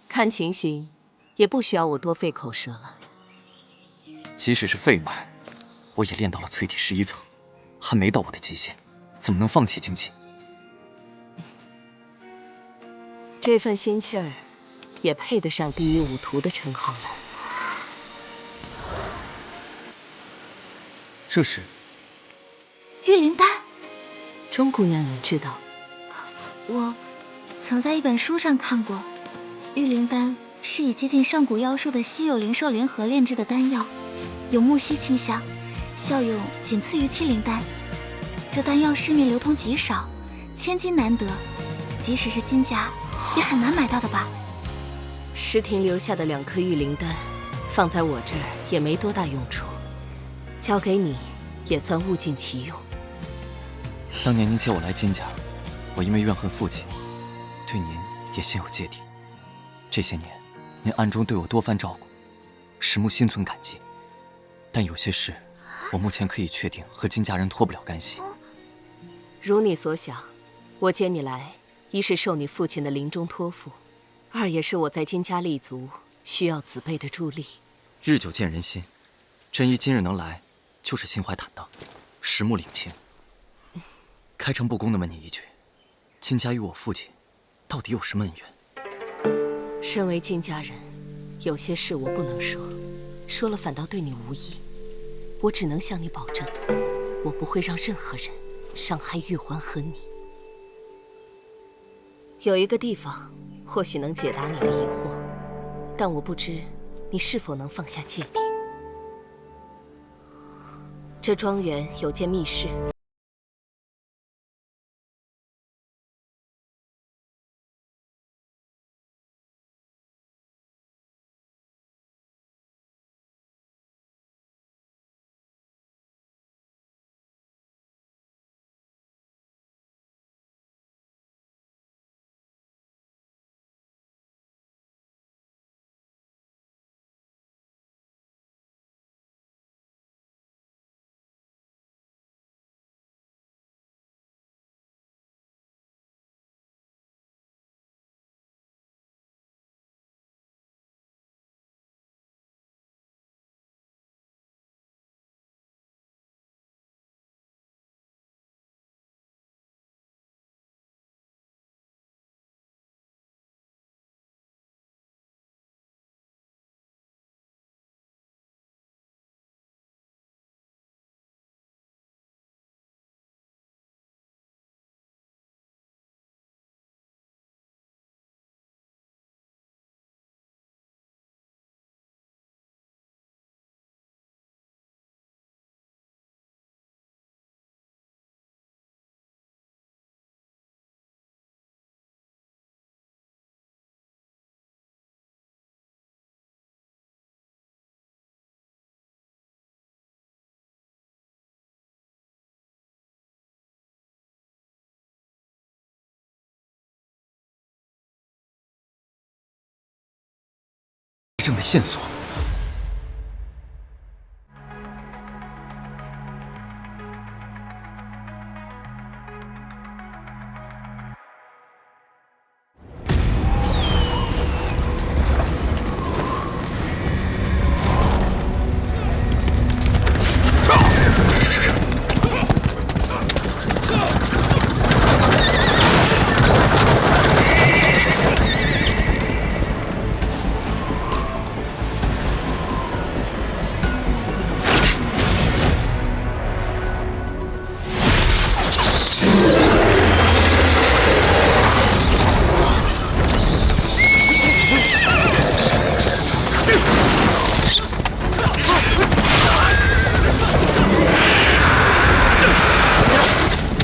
看情形，也不需要我多费口舌了。即使是废脉，我也练到了淬体11层，还没到我的极限，怎么能放弃精进？这份心气儿，也配得上第一武徒的称号了。这是玉灵丹。钟姑娘，你知道？我曾在一本书上看过，玉灵丹是以接近上古妖兽的稀有灵兽联合炼制的丹药，有木犀清香，效用仅次于七灵丹。这丹药市面流通极少，千金难得，即使是金家也很难买到的吧？石庭留下的2颗玉灵丹，放在我这儿也没多大用处，交给你也算物尽其用。当年您接我来金家，我因为怨恨父亲，对您也心有芥蒂。这些年，您暗中对我多番照顾，石木心存感激。但有些事，我目前可以确定和金家人脱不了干系。如你所想，我接你来，一是受你父亲的临终托付，二也是我在金家立足，需要子辈的助力。日久见人心，真一今日能来，就是心怀坦荡，石木领情。开诚布公地问你一句，金家与我父亲到底有什么恩怨？身为金家人，有些事我不能说，说了反倒对你无益。我只能向你保证，我不会让任何人伤害玉环和你。有一个地方或许能解答你的疑惑，但我不知你是否能放下芥蒂。这庄园有间密室。证的线索。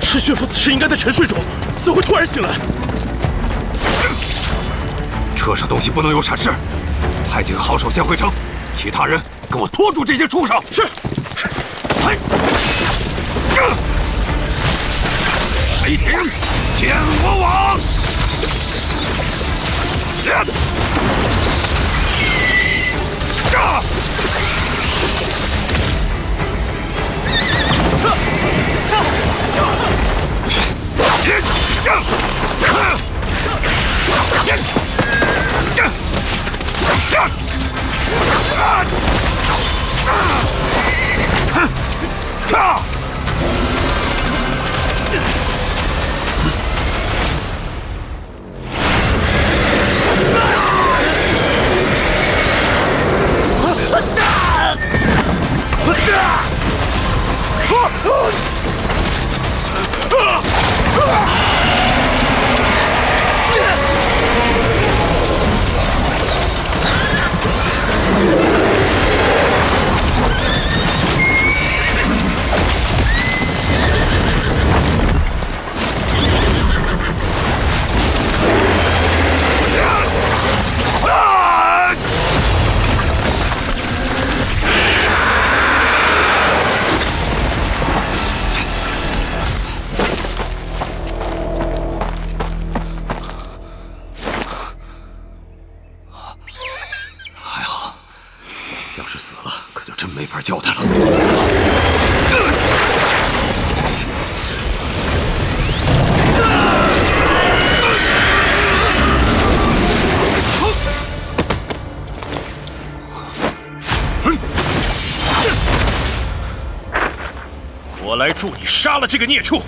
赤血府此时应该在沉睡中，怎会突然醒来？车上东西不能有闪失，派几个好手先回城，其他人跟我拖住这些畜生。是。雷霆见我往！真没法交代了。我来助你杀了这个孽畜！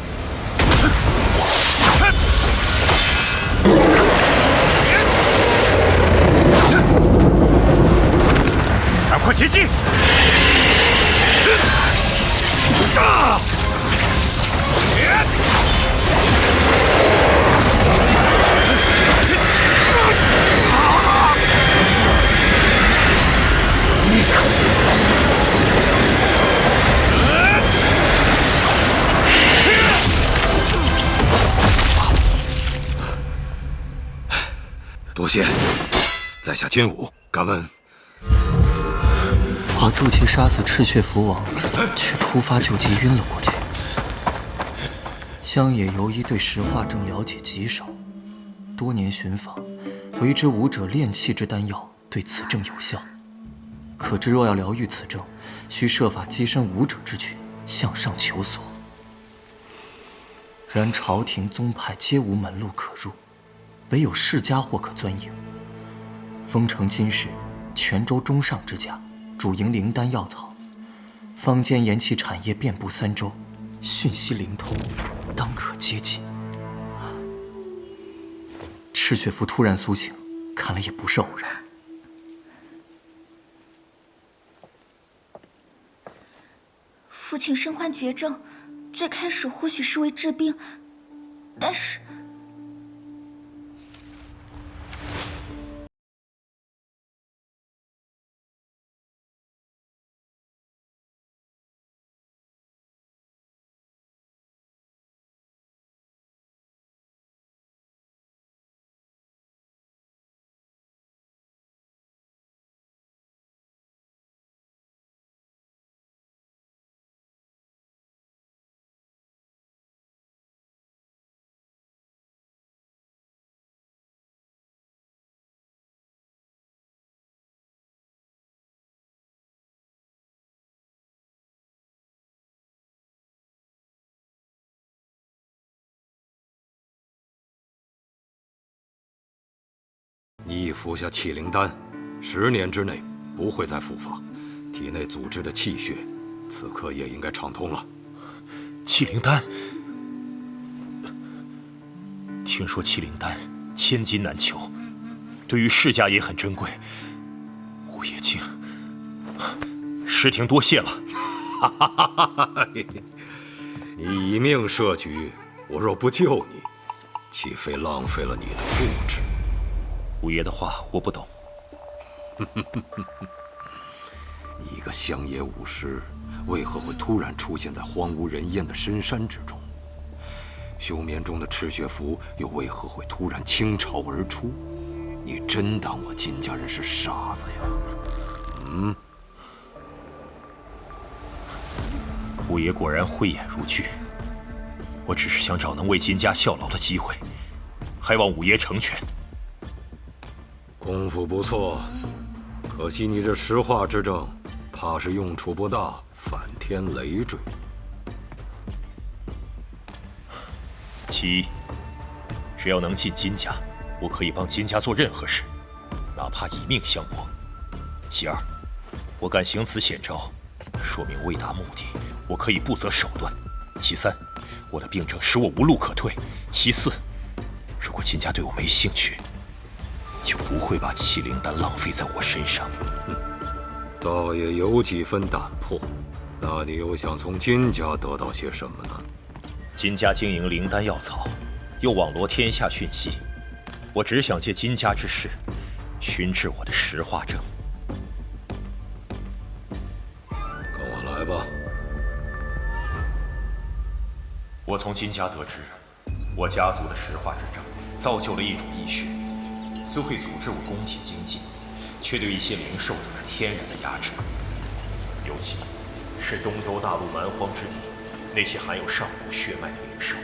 赶快前进！多谢，在下金武，敢问我助其杀死赤血符王，却突发旧疾晕了过去。乡野由于对石化症了解极少，多年寻访，唯知武者炼气之丹药对此症有效。可知若要疗愈此症，需设法跻身武者之群，向上求索。然朝廷宗派皆无门路可入，唯有世家或可钻营。丰城今时，泉州中上之家主营灵丹药草，坊间言其产业遍布三州，讯息灵通，当可接近。赤血符突然苏醒，看来也不是偶然。父亲身患绝症，最开始或许是为治病，但是……你已服下气灵丹，10年之内不会再复发，体内组织的气血，此刻也应该畅通了。气灵丹，听说气灵丹千金难求，对于世家也很珍贵。吴野镜，石庭多谢了。你以命设局，我若不救你，岂非浪费了你的固执？吴爷的话我不懂。你一个乡野武士，为何会突然出现在荒无人烟的深山之中？休眠中的赤血符又为何会突然倾巢而出？你真当我金家人是傻子呀？吴爷果然慧眼如炬，我只是想找能为金家效劳的机会，还望五爷成全。功夫不错，可惜你这石化之症，怕是用处不大，反添累赘。其一，只要能进金家，我可以帮金家做任何事，哪怕以命相搏。其二，我敢行此险招，说明为达目的，我可以不择手段。其三，我的病症使我无路可退。其四，如果金家对我没兴趣，就不会把气灵丹浪费在我身上。倒也有几分胆魄。那你又想从金家得到些什么呢？金家经营灵丹药草，又网罗天下讯息，我只想借金家之势，寻治我的石化症。跟我来吧。我从金家得知，我家族的石化之症造就了一种医学，虽会阻止我宫体精进，却对一些灵兽有着天然的压制。尤其是东周大陆蛮荒之地，那些含有上古血脉的灵兽。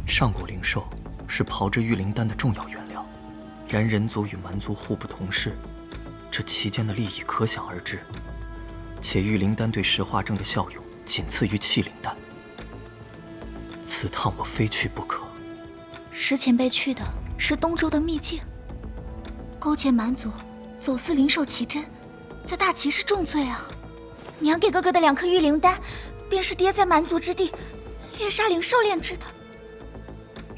上古灵兽是炮制玉灵丹的重要原料，然人族与蛮族互不同世，这其间的利益可想而知。且玉灵丹对石化症的效用仅次于气灵丹，此趟我非去不可。石前辈去的是东周的秘境，勾结蛮族，走私灵兽奇珍，在大齐是重罪啊！娘给哥哥的2颗玉灵丹，便是爹在蛮族之地猎杀灵兽炼制的。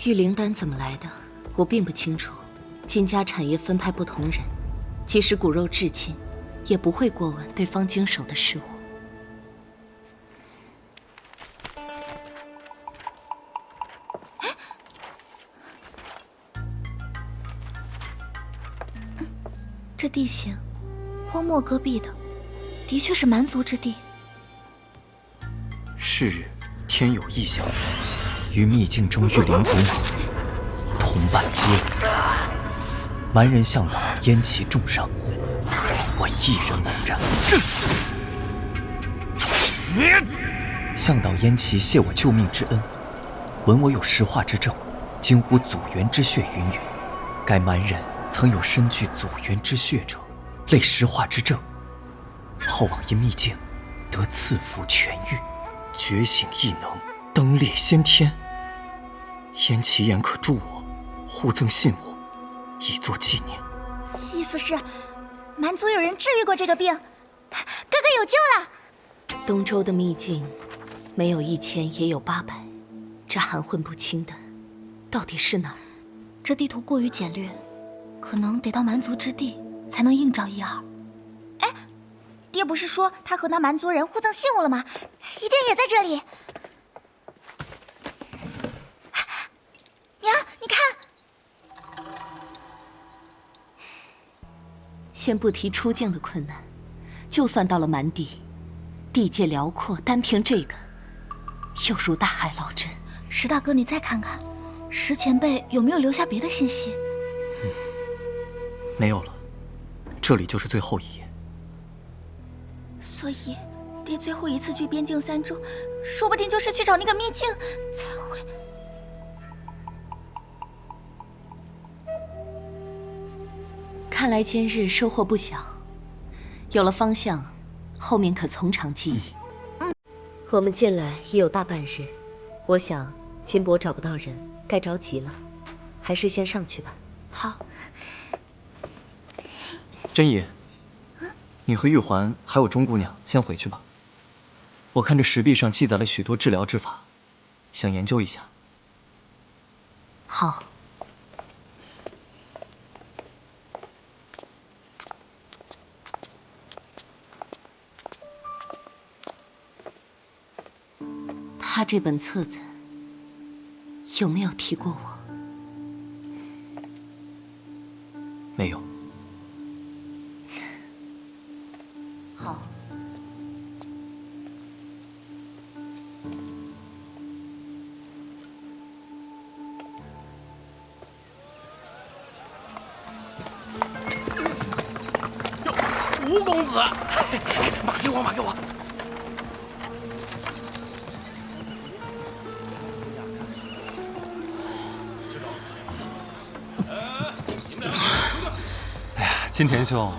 玉灵丹怎么来的，我并不清楚。金家产业分派不同人，即使骨肉至亲，也不会过问对方经手的事物。这地形，荒漠戈壁的，的确是蛮族之地。是日，天有异象，于秘境中遇灵族马，同伴皆死，蛮人向导燕齐重伤，我一人猛战。向导燕齐谢我救命之恩，闻我有石化之症，惊呼祖源之血云云。该蛮人曾有身具祖源之血者，类石化之症，后往因秘境得赐福痊愈，觉醒异能，登列先天。燕齐言可助我，互赠信物，以作纪念。意思是，蛮族有人治愈过这个病，哥哥有救了。东周的秘境，没有1000也有800，这含混不清的，到底是哪儿？这地图过于简略，可能得到蛮族之地才能映照一二。哎，爹不是说他和那蛮族人互赠信物了吗？一定也在这里。娘，你看。先不提出境的困难，就算到了蛮地，地界辽阔，单凭这个，又如大海捞针。石大哥，你再看看，石前辈有没有留下别的信息？没有了，这里就是最后一页。所以，爹最后一次去边境3周，说不定就是去找那个秘境才会。看来今日收获不小，有了方向，后面可从长计议。我们进来已有大半日，我想金伯找不到人，该着急了，还是先上去吧。好。真怡，你和玉环还有钟姑娘先回去吧。我看这石壁上记载了许多治疗之法，想研究一下。好。他这本册子有没有提过我？没有。好。哟，吴公子，马给我，马给我。金田兄，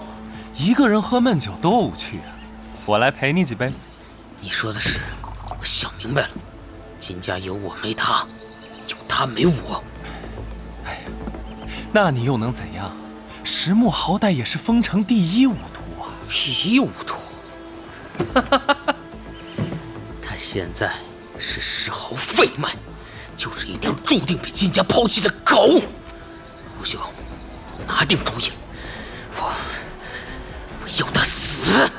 一个人喝闷酒多无趣啊！我来陪你几杯。你说的是，我想明白了，金家有我没他，有他没我。哎，那你又能怎样？石墨好歹也是丰城第1武徒啊！第1武徒？他现在是石壕废脉，就是一条注定被金家抛弃的狗。吴兄，我拿定主意了。我要他死！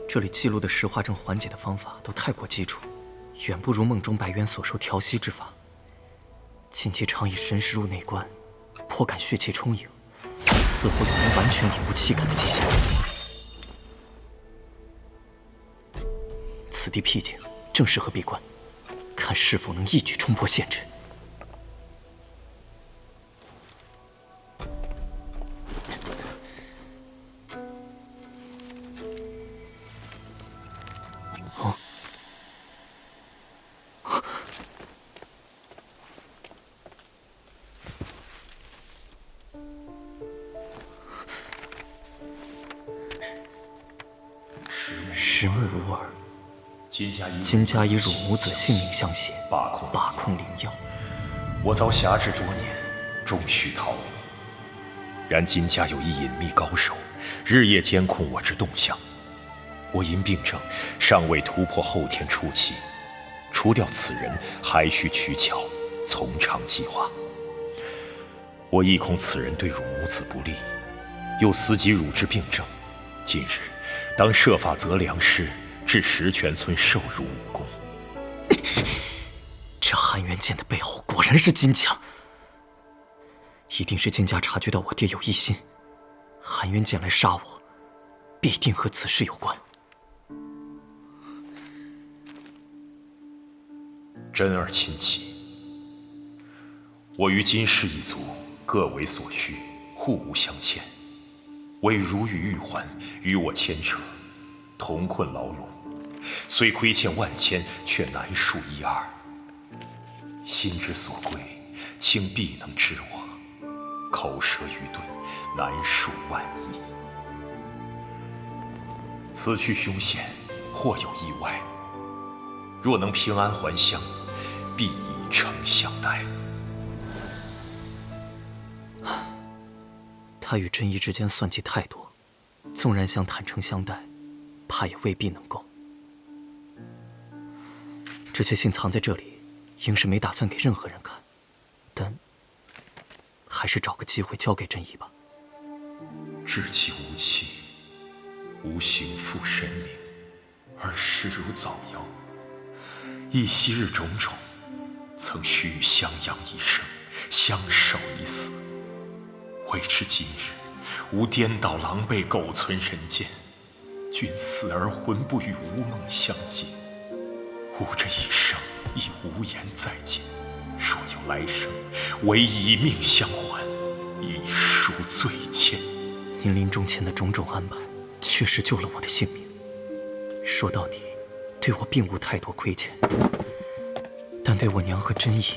这里记录的石化症缓解的方法都太过基础，远不如梦中白渊所说调息之法。近期常以神识入内关，颇感血气充盈，似乎有能完全领悟气感的迹象。此地僻静，正适合闭关，看是否能一举冲破限制。石木如儿，今家以汝母子性命相携，把控灵药。我遭辖制多年，终须逃离。然金家有一隐秘高手，日夜监控我之动向。我因病症尚未突破后天初期，除掉此人，还需取巧，从长计划。我亦恐此人对汝母子不利，又思及汝之病症，今日当设法择良师，至石泉村授汝武功。这韩元剑的背后果然是金家，一定是金家察觉到我爹有异心，韩元剑来杀我，必定和此事有关。真儿亲戚，我与金氏一族各为所需，互无相欠，唯汝与玉环与我牵扯，同困牢笼，虽亏欠万千，却难恕一二。心之所归，卿必能知我；口舌愚钝，难恕万一。此去凶险，或有意外。若能平安还乡，必以诚相待。他与真一之间算计太多，纵然想坦诚相待，怕也未必能够。这些信藏在这里，应是没打算给任何人看，但还是找个机会交给真一吧。至其无气，无形复神灵，而实如早夭。忆昔日种种，曾须与相养一生，相守一死。未知今日，吾颠倒狼狈，苟存人间。君死而魂不与吾梦相见，吾这一生亦无颜再见。若有来生，唯以命相还，以赎罪愆。您临终前的种种安排，确实救了我的性命。说到底，对我并无太多亏欠，但对我娘和真意，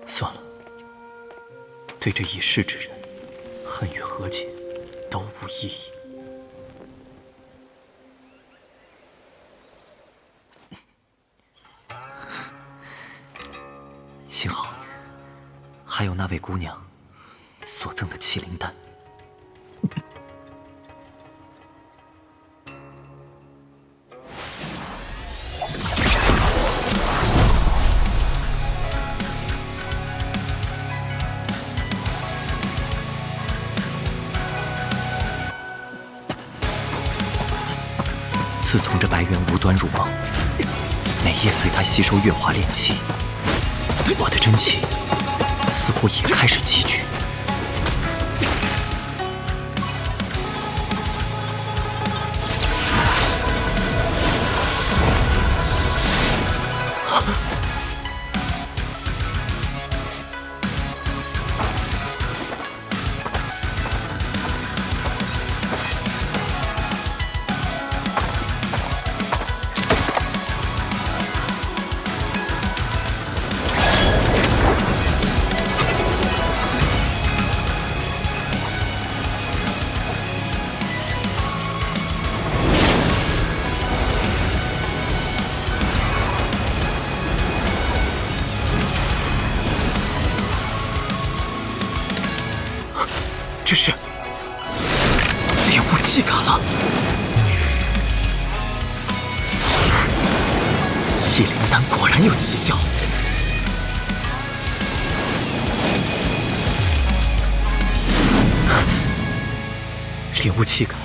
算了。对这已逝之人，恨与和解都无意义。幸好还有那位姑娘所赠的麒麟丹。自从这白猿无端入梦，每夜随他吸收月华炼气，我的真气似乎也开始积聚。这是领悟气感了。麒麟丹果然有奇效。领悟气感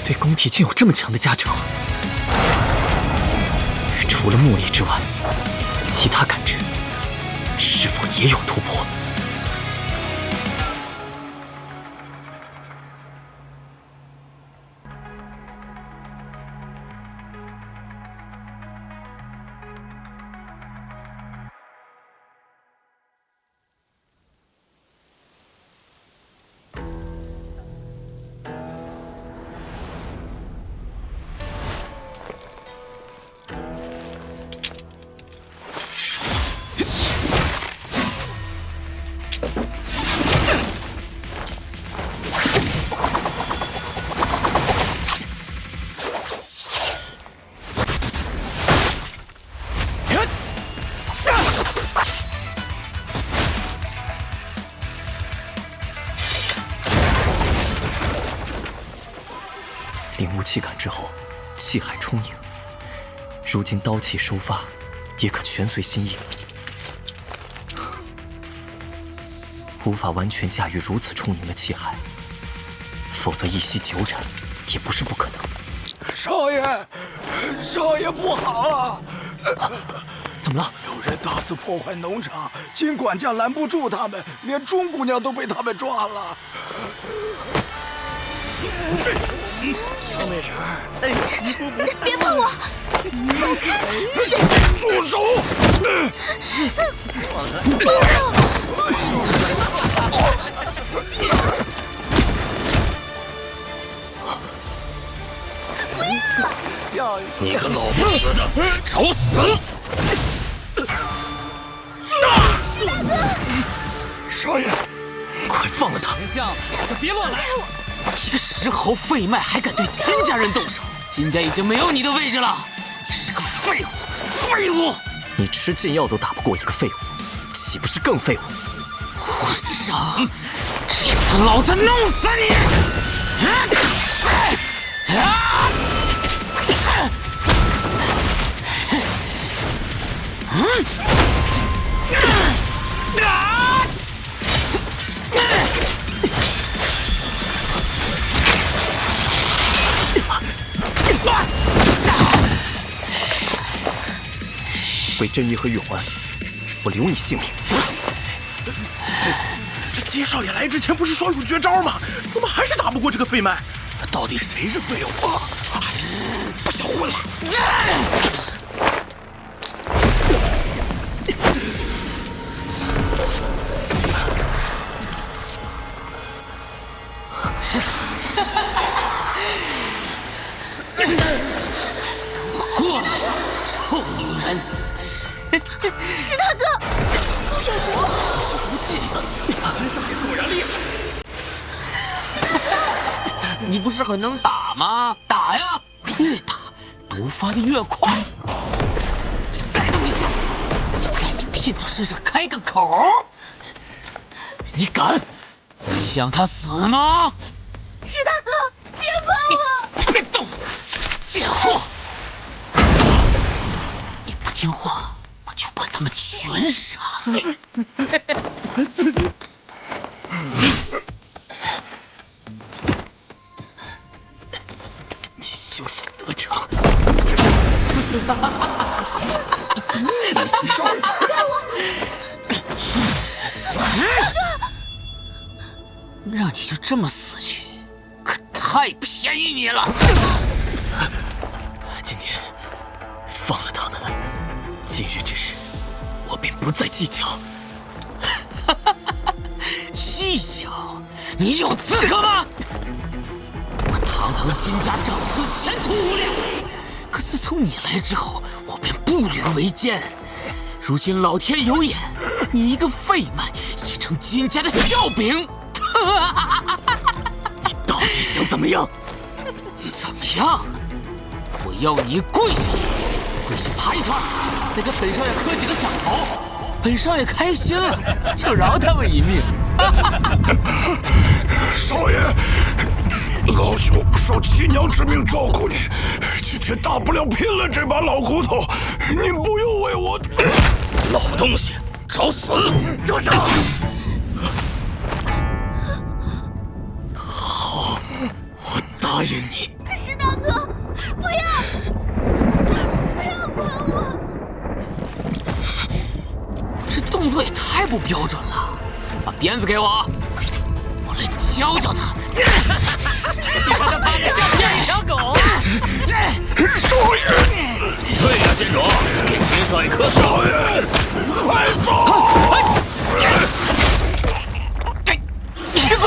对功体竟有这么强的加成。除了目力之外，其他感知是否也有突破？领悟气感之后，气海充盈。如今刀气收发，也可全随心意。无法完全驾驭如此充盈的气海，否则一夕久斩也不是不可能。少爷，少爷不好了！怎么了？有人大肆破坏农场，金管家拦不住他们，连钟姑娘都被他们抓了。小美人儿，别碰我！走开！住手！你个老不死的，找死！石大哥，少爷，快放了他！丞相，就别乱来！一个石猴废脉还敢对金家人动手，金家已经没有你的位置了！你是个废物，废物！你吃禁药都打不过一个废物，岂不是更废物？混账！这次老子弄死你！为真一和永安，我留你性命。这金少爷来之前不是说有绝招吗？怎么还是打不过这个废脉？到底谁是废物啊？不想混了！过来，臭女人！石大哥，金钩有毒，是毒气。金少爷果然厉害。你不是很能打吗？打呀！越打毒发的越快。再动一下，就给你姘头身上开个口。你敢想他死吗？石大哥，别碰我！别动，贱货！你不听话，我就把他们全杀了。你休想得逞！让你就这么死去，可太便宜你了。今天放了他们，今日之事我便不再计较。计较？你有资格吗？我堂堂金家长孙，前途无量。可自从你来之后，我便步履维艰。如今老天有眼，你一个废脉已成金家的笑柄。你到底想怎么样？怎么样？我要你跪下，跪下爬一圈，再给本少爷磕几个响头，本少爷开心了，就饶他们一命。少爷，老朽受七娘之命照顾你，今天大不了拼了这把老骨头，您不用为我。老东西，找死！住手！好，我答应你。石大哥，不要！不要管我！这动作也太不标准了！把鞭子给我，我来教教他。你把他绑架像骗一条狗！少爷，对呀，剑主，给金少爷磕头。少爷，快走！师傅，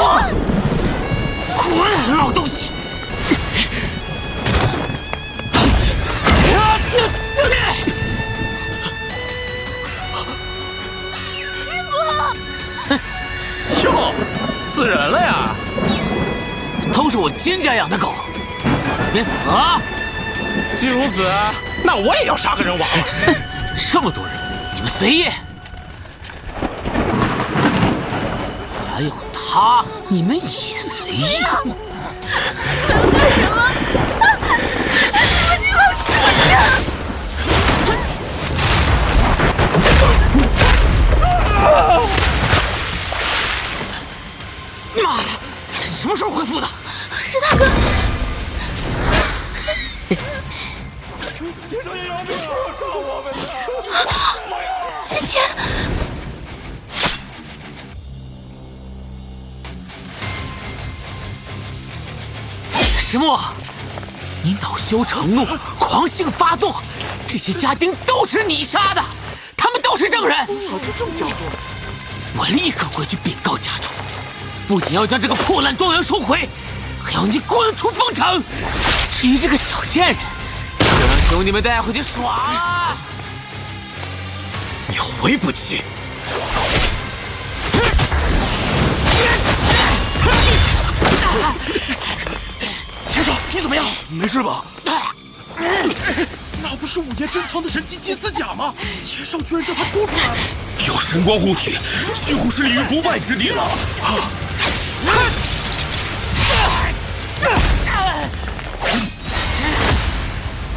滚，老东西！金伯，哟，死人了呀！都是我金家养的狗，死别死啊！既如此，那我也要杀个人亡了。这么多人，你们随意。还有他，你们也随意。干什么？你们这帮畜生！妈的，什么时候恢复的？石大哥，今天石墨，你恼羞成怒，狂性发作，这些家丁都是你杀的，他们都是证人。好就这么狡辩！我立刻回去禀告家主，不仅要将这个破烂庄园收回，还要你滚出凤城。至于这个小贱人，就让兄弟们带回去耍了。你回不去。天少，你怎么样？没事吧？那不是五爷珍藏的神机金丝甲吗？天少居然叫他拖出来了！有神光护体，几乎是立于不败之地了。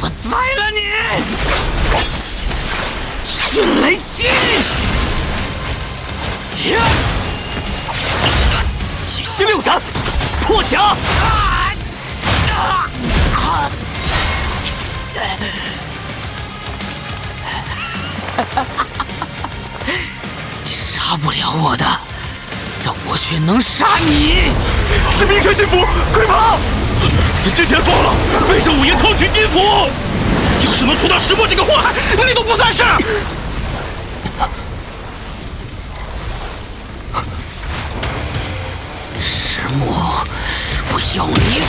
我宰了你！迅雷击！野星六斩，破甲！你杀不了我的，但我却能杀你！是明泉金符，快跑！今天疯了，背着五爷偷取金符，要是能除掉石墨这个祸害，你都不算事。石墨，我要你死！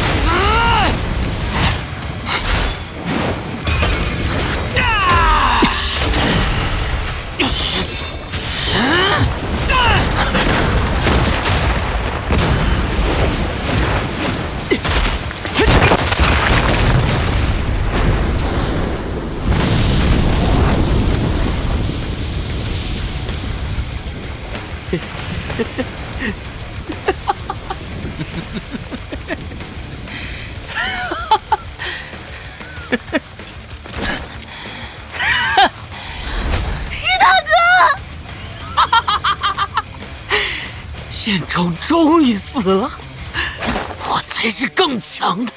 石大哥，剑州终于死了，我才是更强的。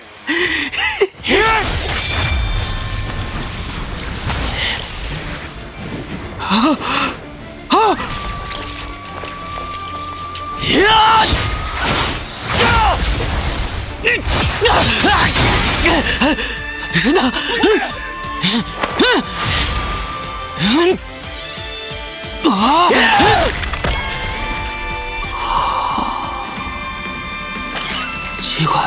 人呢？奇怪，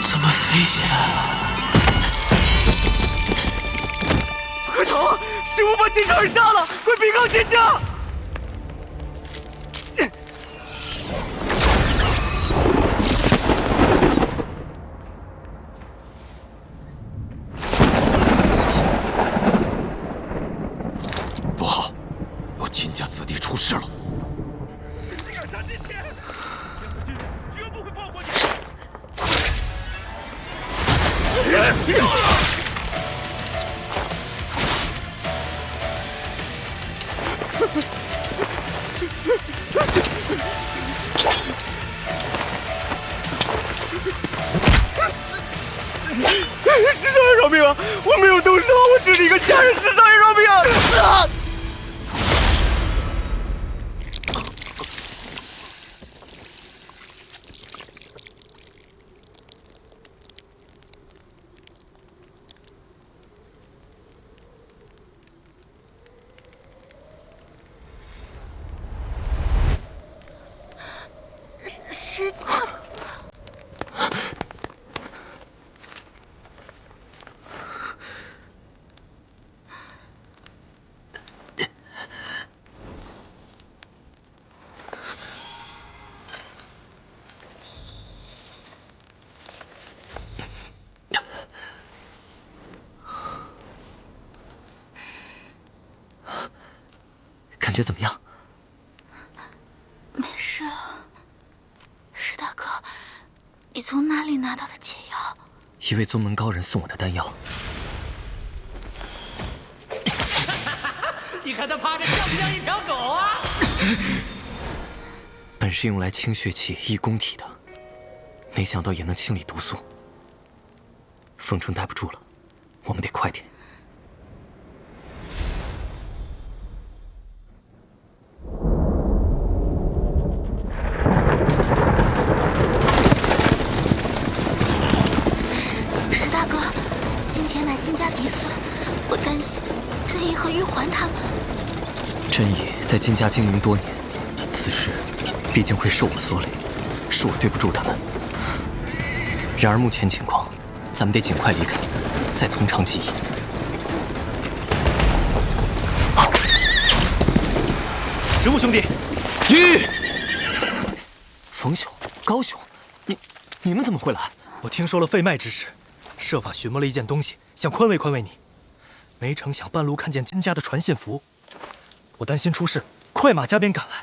怎么飞起来了？快逃！石无把金少人杀了，快禀告仙家！不好，有金家子弟出事了。你敢杀金天？天和金绝不会放过你！石少爷饶命啊！我没有动手，我只是一个家人。石少爷饶命啊！石大。感觉怎么样？没事了，石大哥，你从哪里拿到的解药？一位宗门高人送我的丹药。你看他趴着像不像一条狗啊？本是用来清血气、益功体的，没想到也能清理毒素。凤城待不住了，我们得快点。石大哥，今天乃金家嫡孙，我担心真义和玉环他们。真义在金家经营多年，此事必定会受我所累，是我对不住他们。然而目前情况，咱们得尽快离开，再从长计议。好，石木兄弟，冯兄、高兄，你们怎么会来？我听说了费脉之事，设法寻摸了一件东西，想宽慰宽慰你。没成想半路看见金家的传信符，我担心出事，快马加鞭赶来。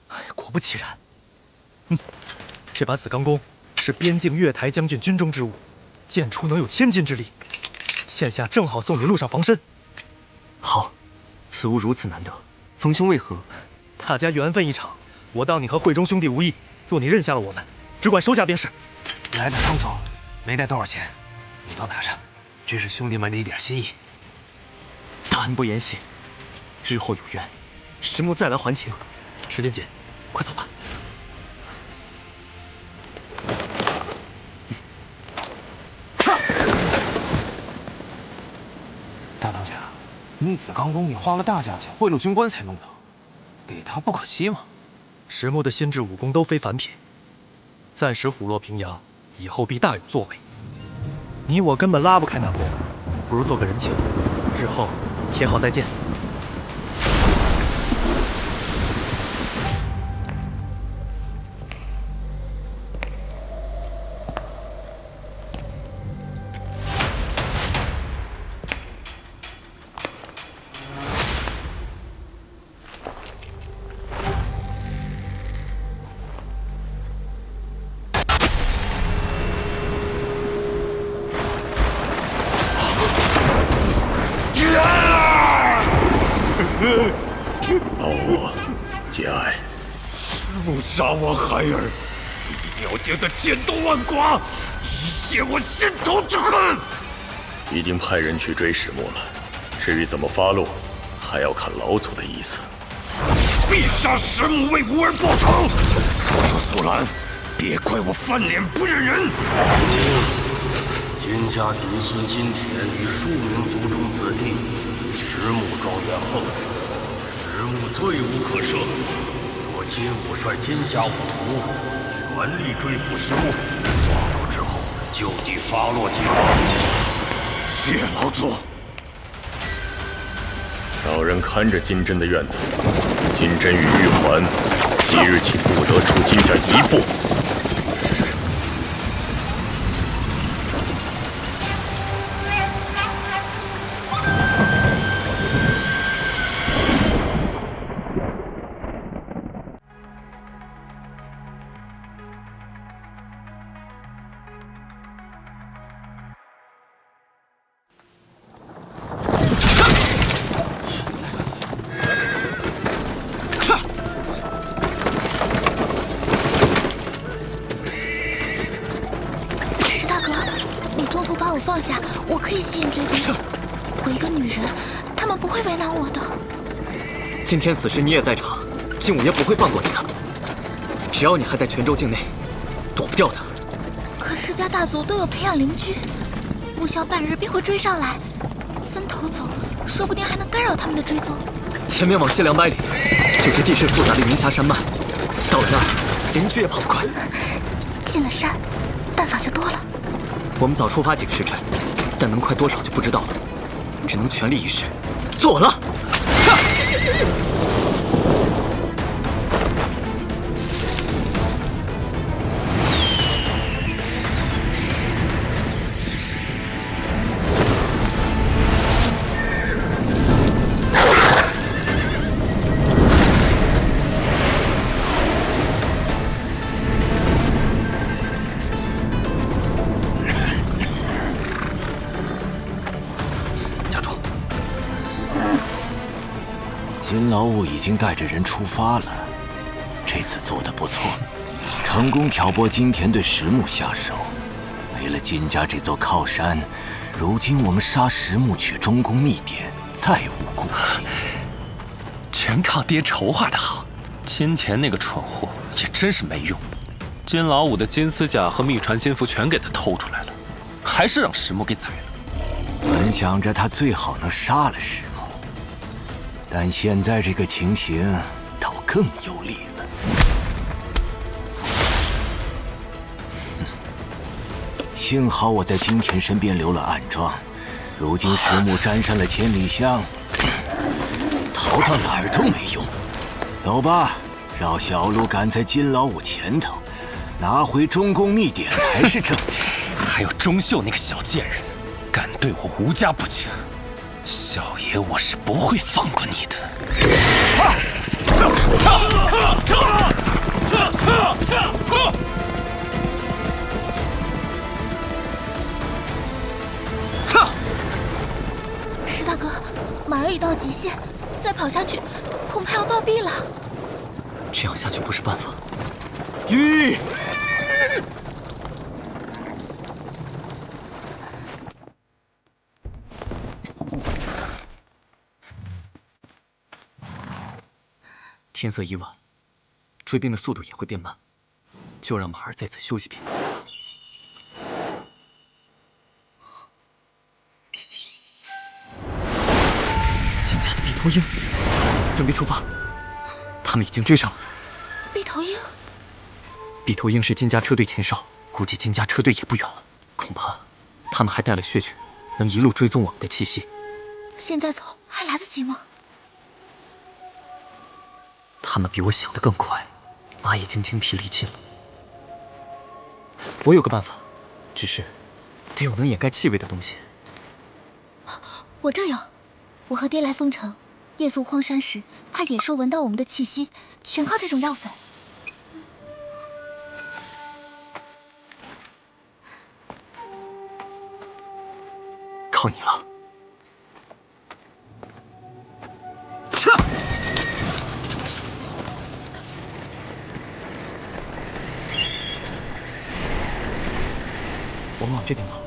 哎，果不其然。这把紫钢弓是边境月台将军军中之物，剑出能有1000斤之力，现下正好送你路上防身。好，此物如此难得，冯兄为何？大家缘分一场，我当你和慧中兄弟无异，若你认下了我们，只管收下便是。来的仓促，没带多少钱，你都拿着，这是兄弟们的一点心意。大恩不言谢，日后有缘，石木再来还情。时间紧，快走吧。大当家，你紫钢弓你花了大价钱贿赂军官才弄的，给他不可惜吗？石木的心智武功都非凡品，暂时抚落平阳，以后必大有作为。你我根本拉不开那弓，不如做个人情，日后也好再见。老我节哀，不杀我孩儿，一定要将他千刀万剐，以泄我心头之恨。已经派人去追石木了，至于怎么发落，还要看老祖的意思。必杀石木为吾儿报仇，若有阻拦，别怪我翻脸不认人。金家嫡孙金田与数名族中子弟，石木庄园横死，石木罪无可赦。若金武率金家武徒全力追捕石木，抓到之后就地发落即可。谢老祖。找人看着金针的院子，金针与玉环即日起不得出金家一步。放下，我可以吸引追兵。我一个女人，他们不会为难我的。今天此时你也在场，金武爷不会放过你的。只要你还在泉州境内，躲不掉的。可世家大族都有培养灵驹，不消半日便会追上来，分头走，说不定还能干扰他们的追踪。前面往西200里，就是地势复杂的云霞山脉，到了那儿，灵驹也跑不快。进了山，办法就多了。我们早出发几个时辰，但能快多少就不知道了，只能全力一试。坐稳了！金老五已经带着人出发了，这次做得不错，成功挑拨金田对石木下手。没了金家这座靠山，如今我们杀石木取中宫秘典，再无顾忌。全靠爹筹划的好。金田那个蠢货也真是没用，金老五的金丝甲和秘传金符全给他偷出来了，还是让石木给宰了。本想着他最好能杀了石木，但现在这个情形倒更有利了。幸好我在金田身边留了暗桩，如今石木沾上了千里香，逃到哪儿都没用。走吧，绕小路赶在金老五前头，拿回中宫秘典才是正经。还有钟秀那个小贱人，敢对我吴家不敬，小爷我是不会放过你的。石大哥，马儿已到极限，再跑下去恐怕要暴毙了。这样下去不是办法。吁！天色已晚，追兵的速度也会变慢，就让马儿在此休息片刻。金家的碧头鹰准备出发，他们已经追上了。碧头鹰，碧头鹰是金家车队前哨，估计金家车队也不远了，恐怕他们还带了血犬，能一路追踪我们的气息。现在走还来得及吗？他们比我想的更快，马已经精疲力尽了。我有个办法，只是得有能掩盖气味的东西。我这有，我和爹来丰城，夜宿荒山时，怕野兽闻到我们的气息，全靠这种药粉。靠你了。我们往这边跑。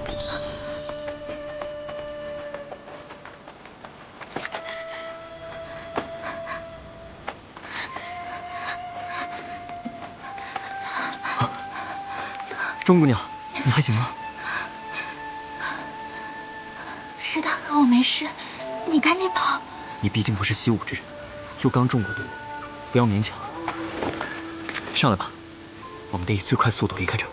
钟姑娘，你还行吗？石大哥，我没事，你赶紧跑。你毕竟不是习武之人，又刚中过毒，不要勉强。上来吧，我们得以最快速度离开这儿。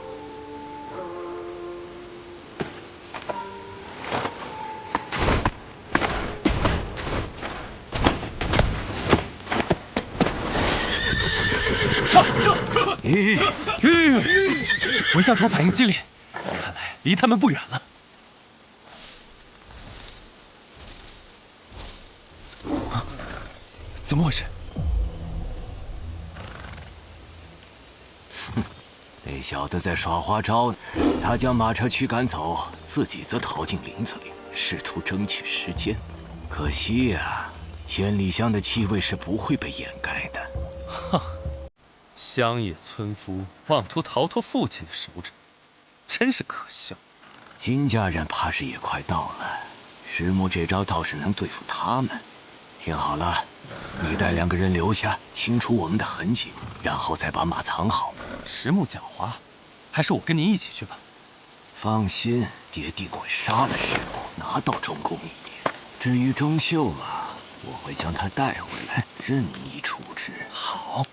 文孝冲反应激烈，看来离他们不远了。啊，怎么回事？哼，那小子在耍花招呢。他将马车驱赶走，自己则逃进林子里，试图争取时间。可惜呀，千里香的气味是不会被掩盖的。哼。乡野村夫妄图逃脱父亲的手掌，真是可笑。金家人怕是也快到了，石木这招倒是能对付他们。听好了，你带2个人留下，清除我们的痕迹，然后再把马藏好。石木狡猾，还是我跟您一起去吧。放心，爹定会杀了石木，拿到中宫秘典。至于钟秀嘛，我会将他带回来，任意处置。好。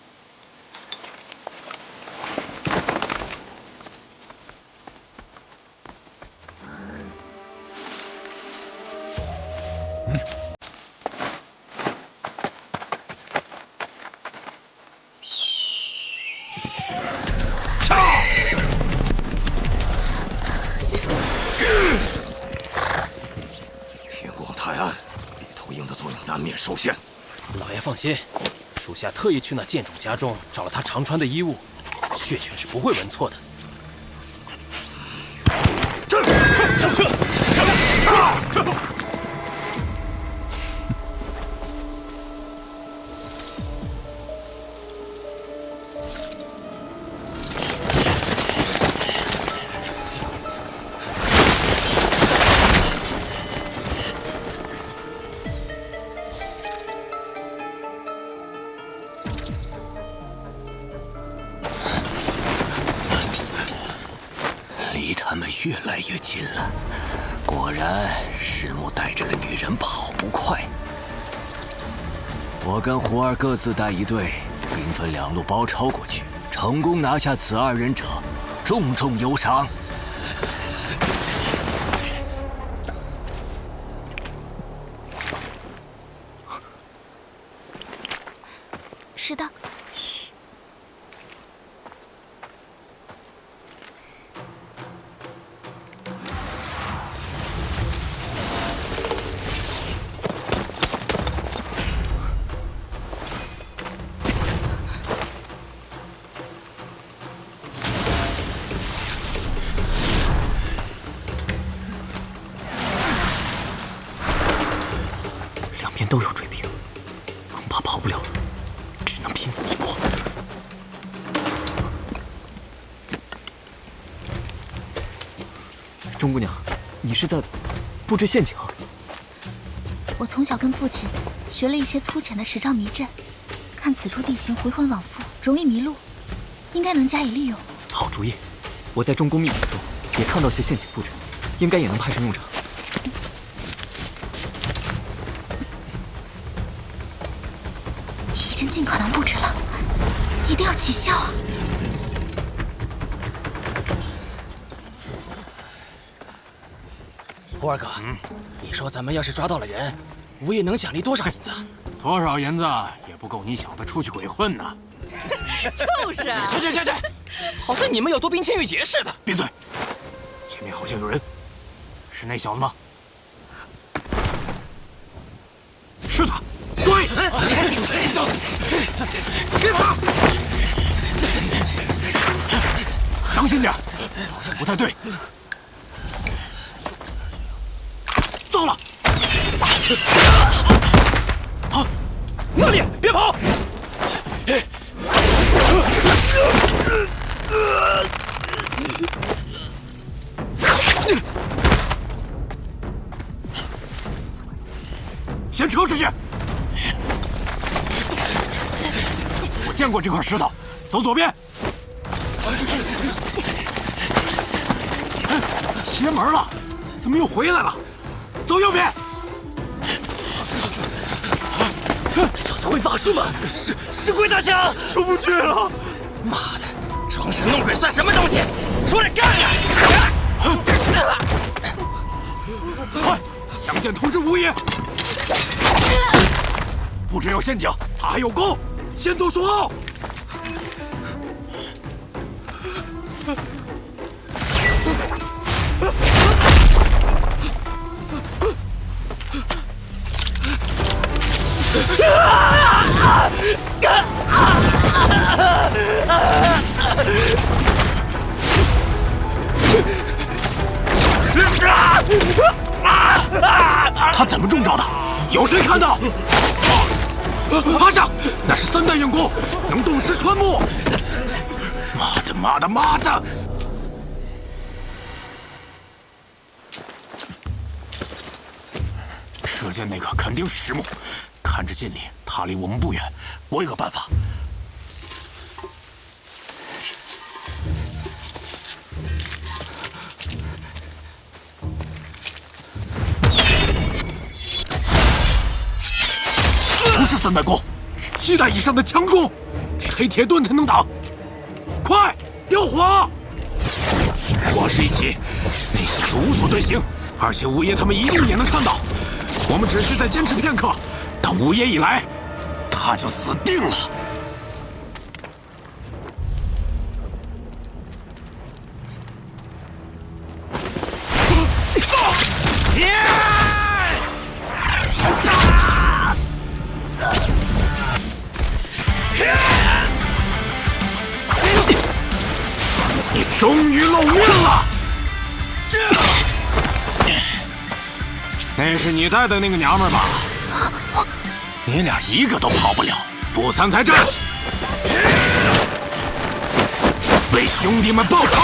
天光太暗，碧头鹰的作用难免受限。老爷放心，属下特意去那剑种家中找了他常穿的衣物，血犬是不会闻错的。他们越来越近了。果然，石木带着个女人跑不快。我跟胡儿各自带一队，兵分2路包抄过去，成功拿下此2人者，重重有赏。是的。嘘。两边都有追兵，恐怕跑不了了。 只能拼死一搏。钟姑娘，你是在布置陷阱？我从小跟父亲学了一些粗浅的10兆迷阵，看此处地形回环往复，容易迷路，应该能加以利用。好主意！我在中宫密府中也看到些陷阱布置，应该也能派上用场。已经尽可能布置了，一定要起效啊！胡二哥，你说咱们要是抓到了人，吴爷能奖励多少银子？多少银子也不够你小子出去鬼混呐！就是啊！去！好像你们有多兵千玉节似的。闭嘴！前面好像有人，是那小子吗？是他！对，走，别跑！当心点，好像不太对。糟了！啊，那里，别跑！先撤出去！我见过这块石头，走左边。邪门了，怎么又回来了？走右边。小子会法术吗？是鬼大将，出不去了。妈的，装神弄鬼算什么东西？出来干呀！快，相见通知吴爷。不只有陷阱，他还有弓，先动数号。他怎么中招的？有谁看到？趴下！那是3代硬功，能冻尸穿木。妈的！射箭那个肯定是石木，看着近里，他离我们不远。我有个办法。不是3代弓，是7代以上的强弓，黑铁盾才能挡。快掉火！火势一起，那小子无所遁形，而且吴爷他们一定也能看到。我们只需再坚持片刻，等吴爷一来，他就死定了。你终于露面了！那是你带的那个娘们儿吧？你俩一个都跑不了，不散才战！为兄弟们报仇！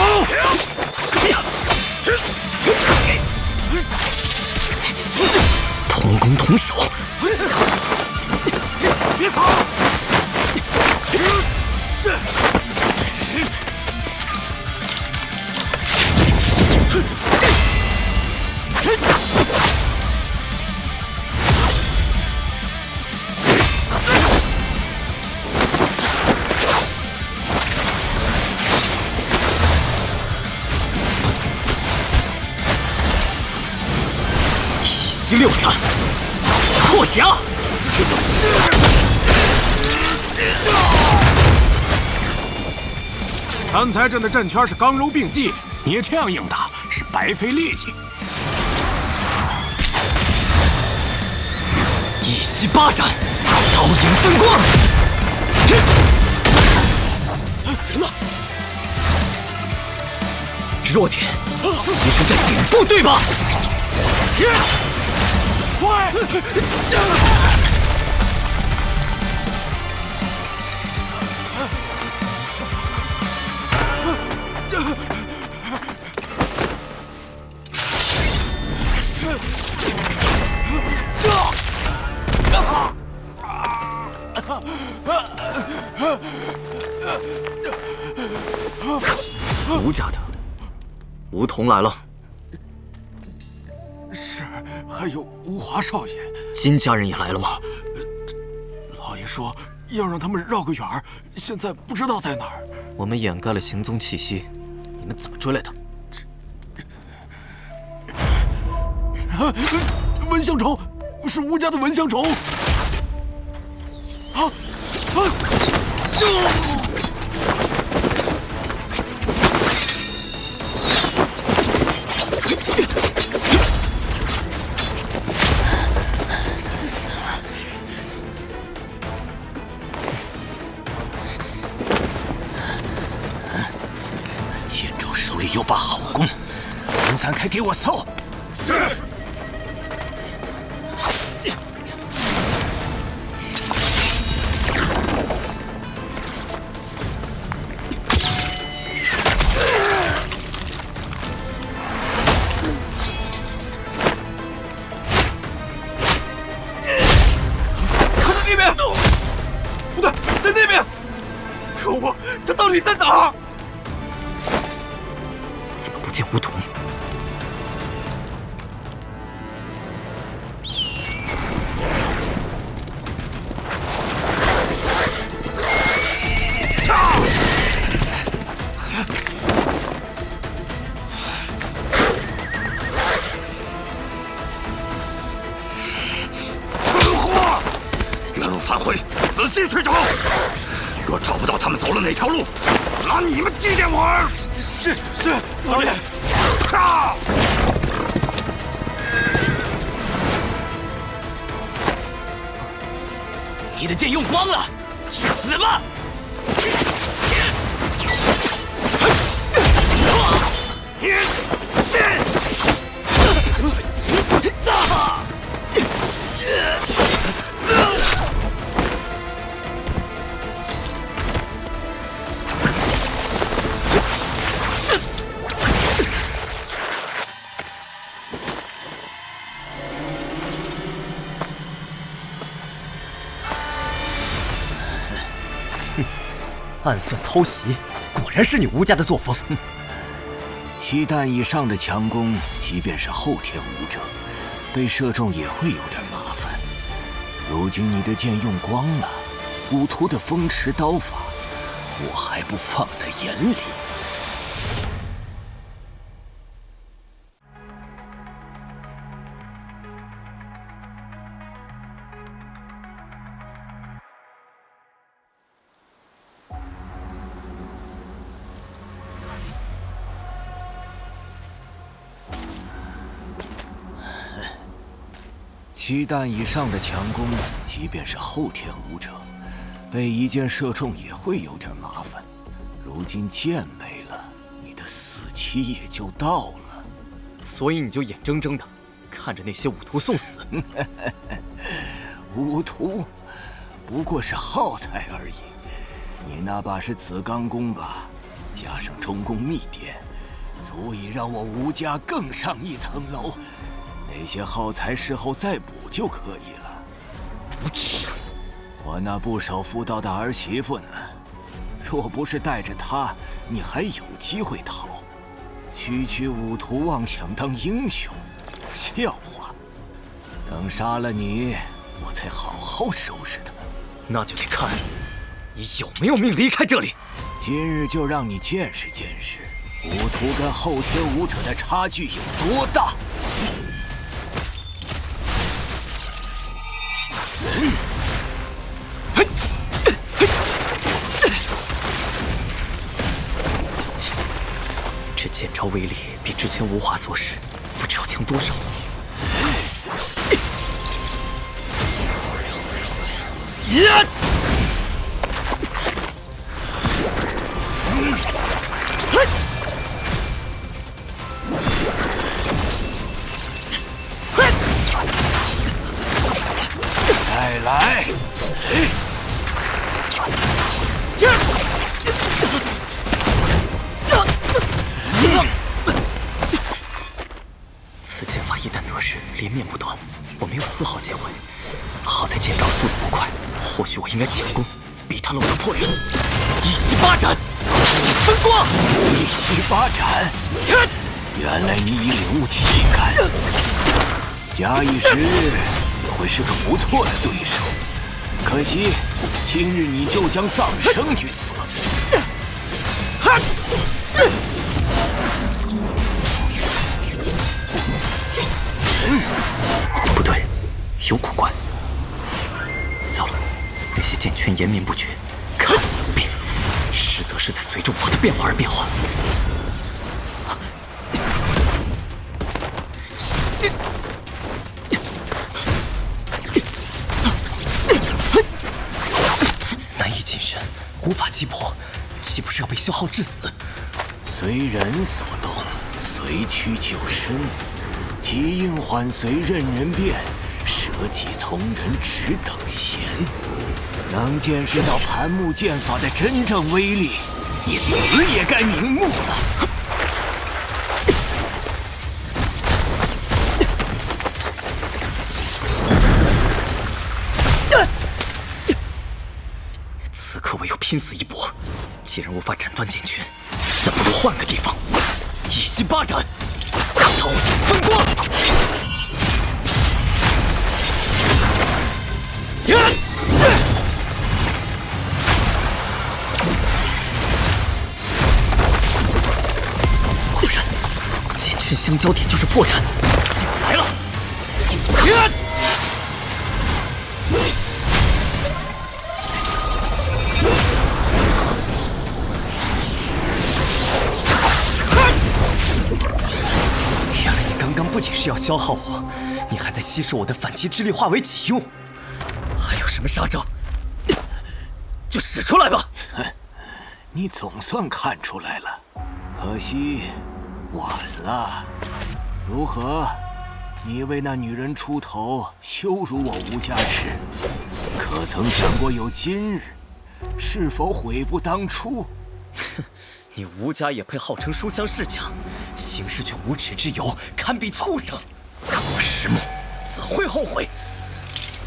同攻同守！别跑！息6战，破甲。刚才阵的阵圈是刚柔并济，你这样硬打是白费力气。一息8斩，刀影分光。人呢？弱点其实在顶部，对吧？快！吴家的吴桐来了。是，还有吴华少爷。金家人也来了吗？老爷说要让他们绕个远儿，现在不知道在哪儿。我们掩盖了行踪气息，你们怎么追来的？文香虫，是吴家的文香虫。建州手里有把好弓，分散开给我搜。是。他到底在哪儿？怎么不见梧桐？蠢货！原路返回，仔细去找。若找不到他们走了哪条路，拿你们祭奠我儿。是，老爷。杀！你的剑用光了，去死吧！暗算偷袭，果然是你吴家的作风。7弹以上的强攻，即便是后天武者，被射中也会有点麻烦。如今你的剑用光了，武徒的风驰刀法，我还不放在眼里。7弹以上的强攻，即便是后天武者，被一箭射中也会有点麻烦。如今剑没了，你的死期也就到了。所以你就眼睁睁的看着那些武徒送死？武徒不过是耗材而已。你那把是紫刚弓吧？加上中宫秘典，足以让我吴家更上一层楼。那些耗材事后再补就可以了。无耻！我那不守妇道的儿媳妇呢？若不是带着她，你还有机会逃。区区武徒妄想当英雄，笑话！等杀了你，我才好好收拾他。那就得看你有没有命离开这里。今日就让你见识见识，武徒跟后天武者的差距有多大。朝威力比之前无华所使不知要强多少。再来！此剑法一旦得势，连绵不断，我没有丝毫机会。好在剑招速度不快，或许我应该强攻，逼他露出破绽。一息八斩，分光！一息八斩，原来你已领悟气感，假以时日，你会是个不错的对手。可惜，今日你就将葬生于此。不对，有古怪。糟了，那些剑圈延绵不绝，看似不变，实则是在随着我的变化而变化。难以近身，无法击破，岂不是要被消耗致死？随人所动，随趋就身。极应缓随任人变，舍己从人只等闲。能见识到盘木剑法的真正威力，你死也该瞑目了。此刻唯有拼死一搏。既然无法斩断剑圈，那不如换个地方，一息八斩。头分光！果然，剑圈相交点就是破绽，机会来了！不仅是要消耗我，你还在吸收我的反击之力化为己用。还有什么杀招，就使出来吧！哼，你总算看出来了，可惜晚了。如何？你为那女人出头，羞辱我吴家池，可曾想过有今日？是否悔不当初？哼！你吴家也配号称书香世家，行事却无耻之尤，堪比畜生。我石木怎会后悔？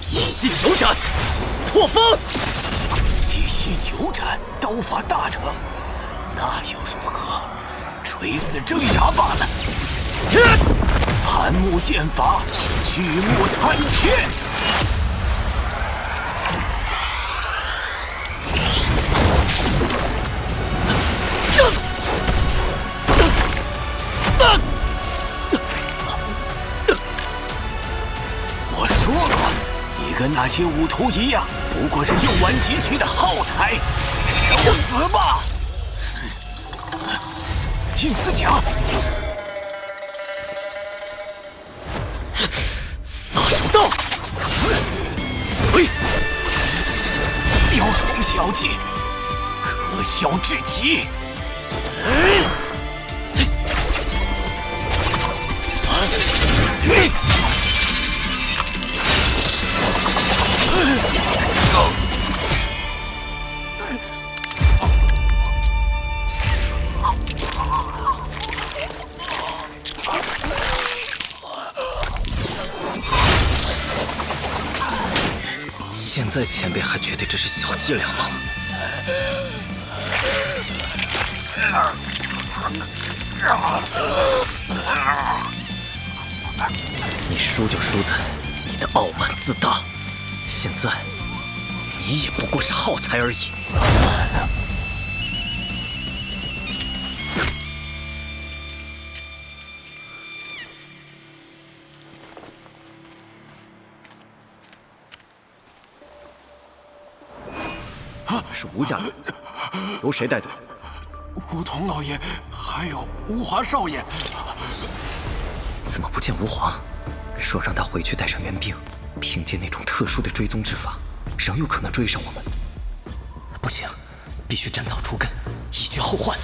一息九斩，破风！一息九斩，刀法大成，那又如何？垂死挣扎罢了。盘木剑法，巨木残缺。我说过，你跟那些武徒一样，不过是用完即弃的耗材，受死吧！金丝甲，撒手刀，雕虫小技，可笑至极。现在前辈还觉得这是小伎俩吗？你输就输在你的傲慢自大，现在你也不过是耗材而已。是吴家人，由谁带队？梧桐老爷还还有吴华少爷，怎么不见吴华？说让他回去带上援兵，凭借那种特殊的追踪之法，仍有可能追上我们。不行，必须斩草除根，以绝后患。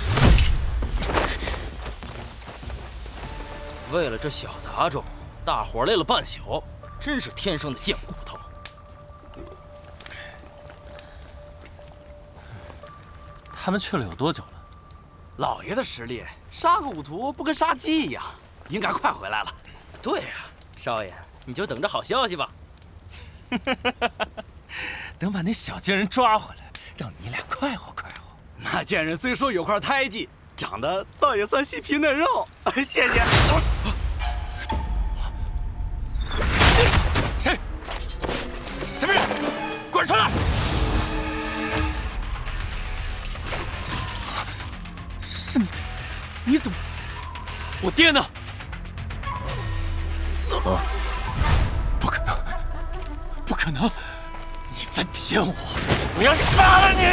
为了这小杂种，大伙累了半宿，真是天生的贱骨头。他们去了有多久了？老爷的实力，杀个五图不跟杀鸡一样，应该快回来了。对呀，少爷，你就等着好消息吧。等把那小贱人抓回来，让你俩快活快活。那贱人虽说有块胎记，长得倒也算细皮嫩肉。谢谢。谁？什么人？滚出来！是你？你怎么？我爹呢？死了？不可能！不可能！你在骗我！我要杀了你！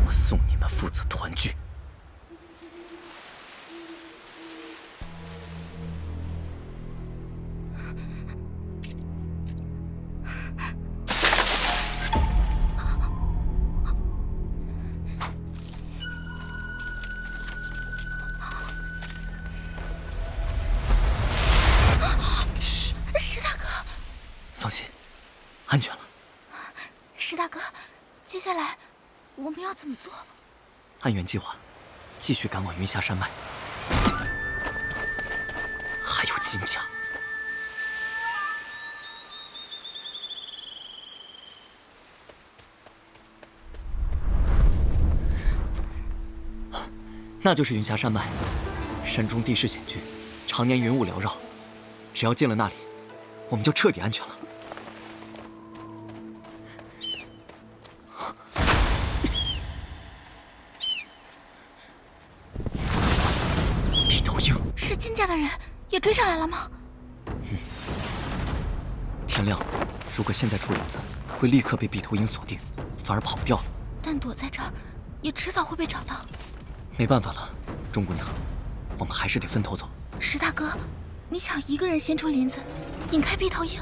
我送你们父子团聚。放心，安全了。石大哥，接下来我们要怎么做？按原计划，继续赶往云霞山脉。还有金甲，那就是云霞山脉。山中地势险峻，常年云雾缭绕，只要进了那里，我们就彻底安全了。碧头鹰是金家的人也追上来了吗？天亮，如果现在出影子，会立刻被碧头鹰锁定，反而跑不掉了。但躲在这儿，也迟早会被找到。没办法了，钟姑娘，我们还是得分头走。石大哥，你想一个人先出林子，引开碧头鹰？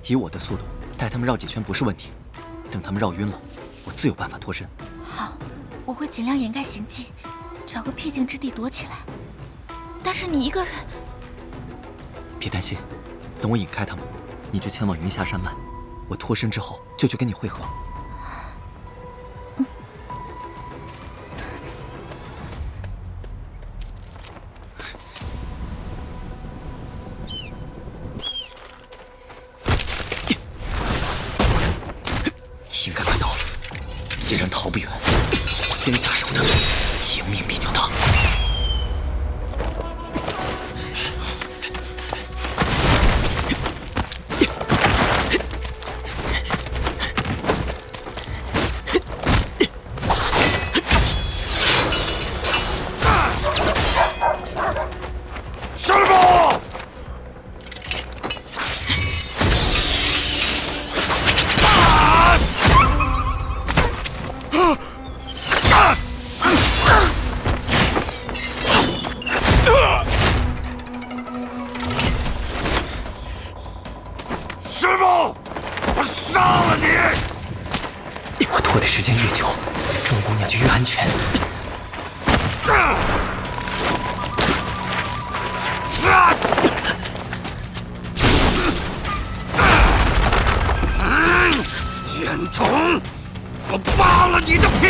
以我的速度，带他们绕几圈不是问题。等他们绕晕了，我自有办法脱身。好，我会尽量掩盖行迹，找个僻静之地躲起来。但是你一个人，别担心，等我引开他们，你就前往云霞山脉。我脱身之后，就去跟你会合。应该快到了。既然逃不远，先下手的赢面比较大。师傅！师傅，我杀了你！我拖的时间越久，钟姑娘就越安全。贱种，我扒了你的皮！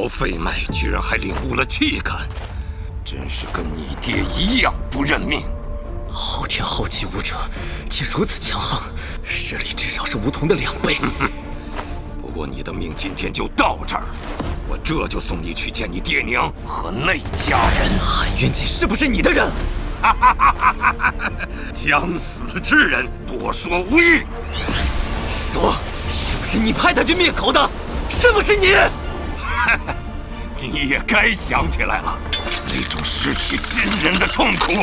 老废脉居然还领悟了气感，真是跟你爹一样不认命。后天后期武者竟如此强横，实力至少是梧桐的2倍。不过你的命今天就到这儿，我这就送你去见你爹娘和那家人。韩元锦是不是你的人？将死之人，多说无益。说，是不是你派他去灭口的？是不是你？你也该想起来了，那种失去亲人的痛苦，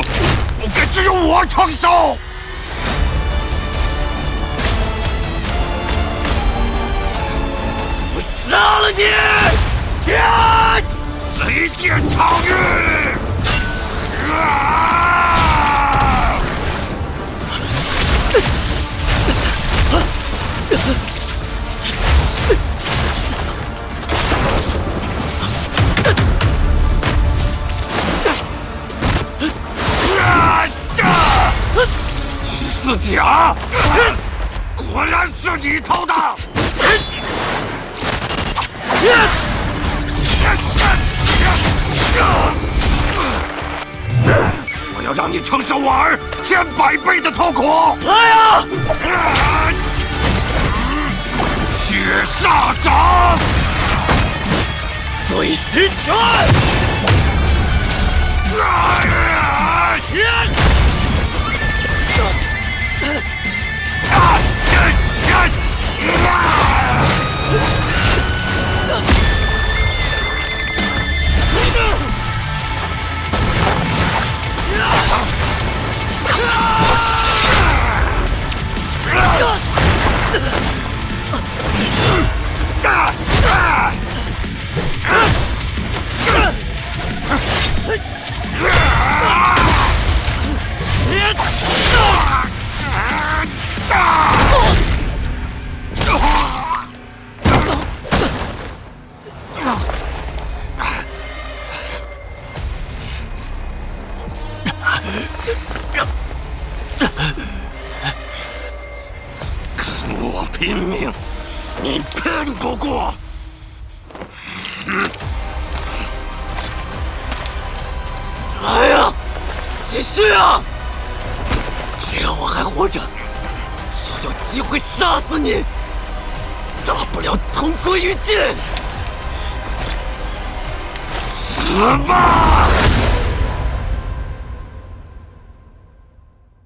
不该只有我承受。我杀了你！天，雷电长玉！祭祀甲，果然是你偷的！我要让你承受我儿100倍的痛苦！来呀！血煞掌，碎石拳！跟我拼命，你拼不过。来呀，继续啊！只要我还活着，就有机会杀死你，大不了同归于尽。死吧！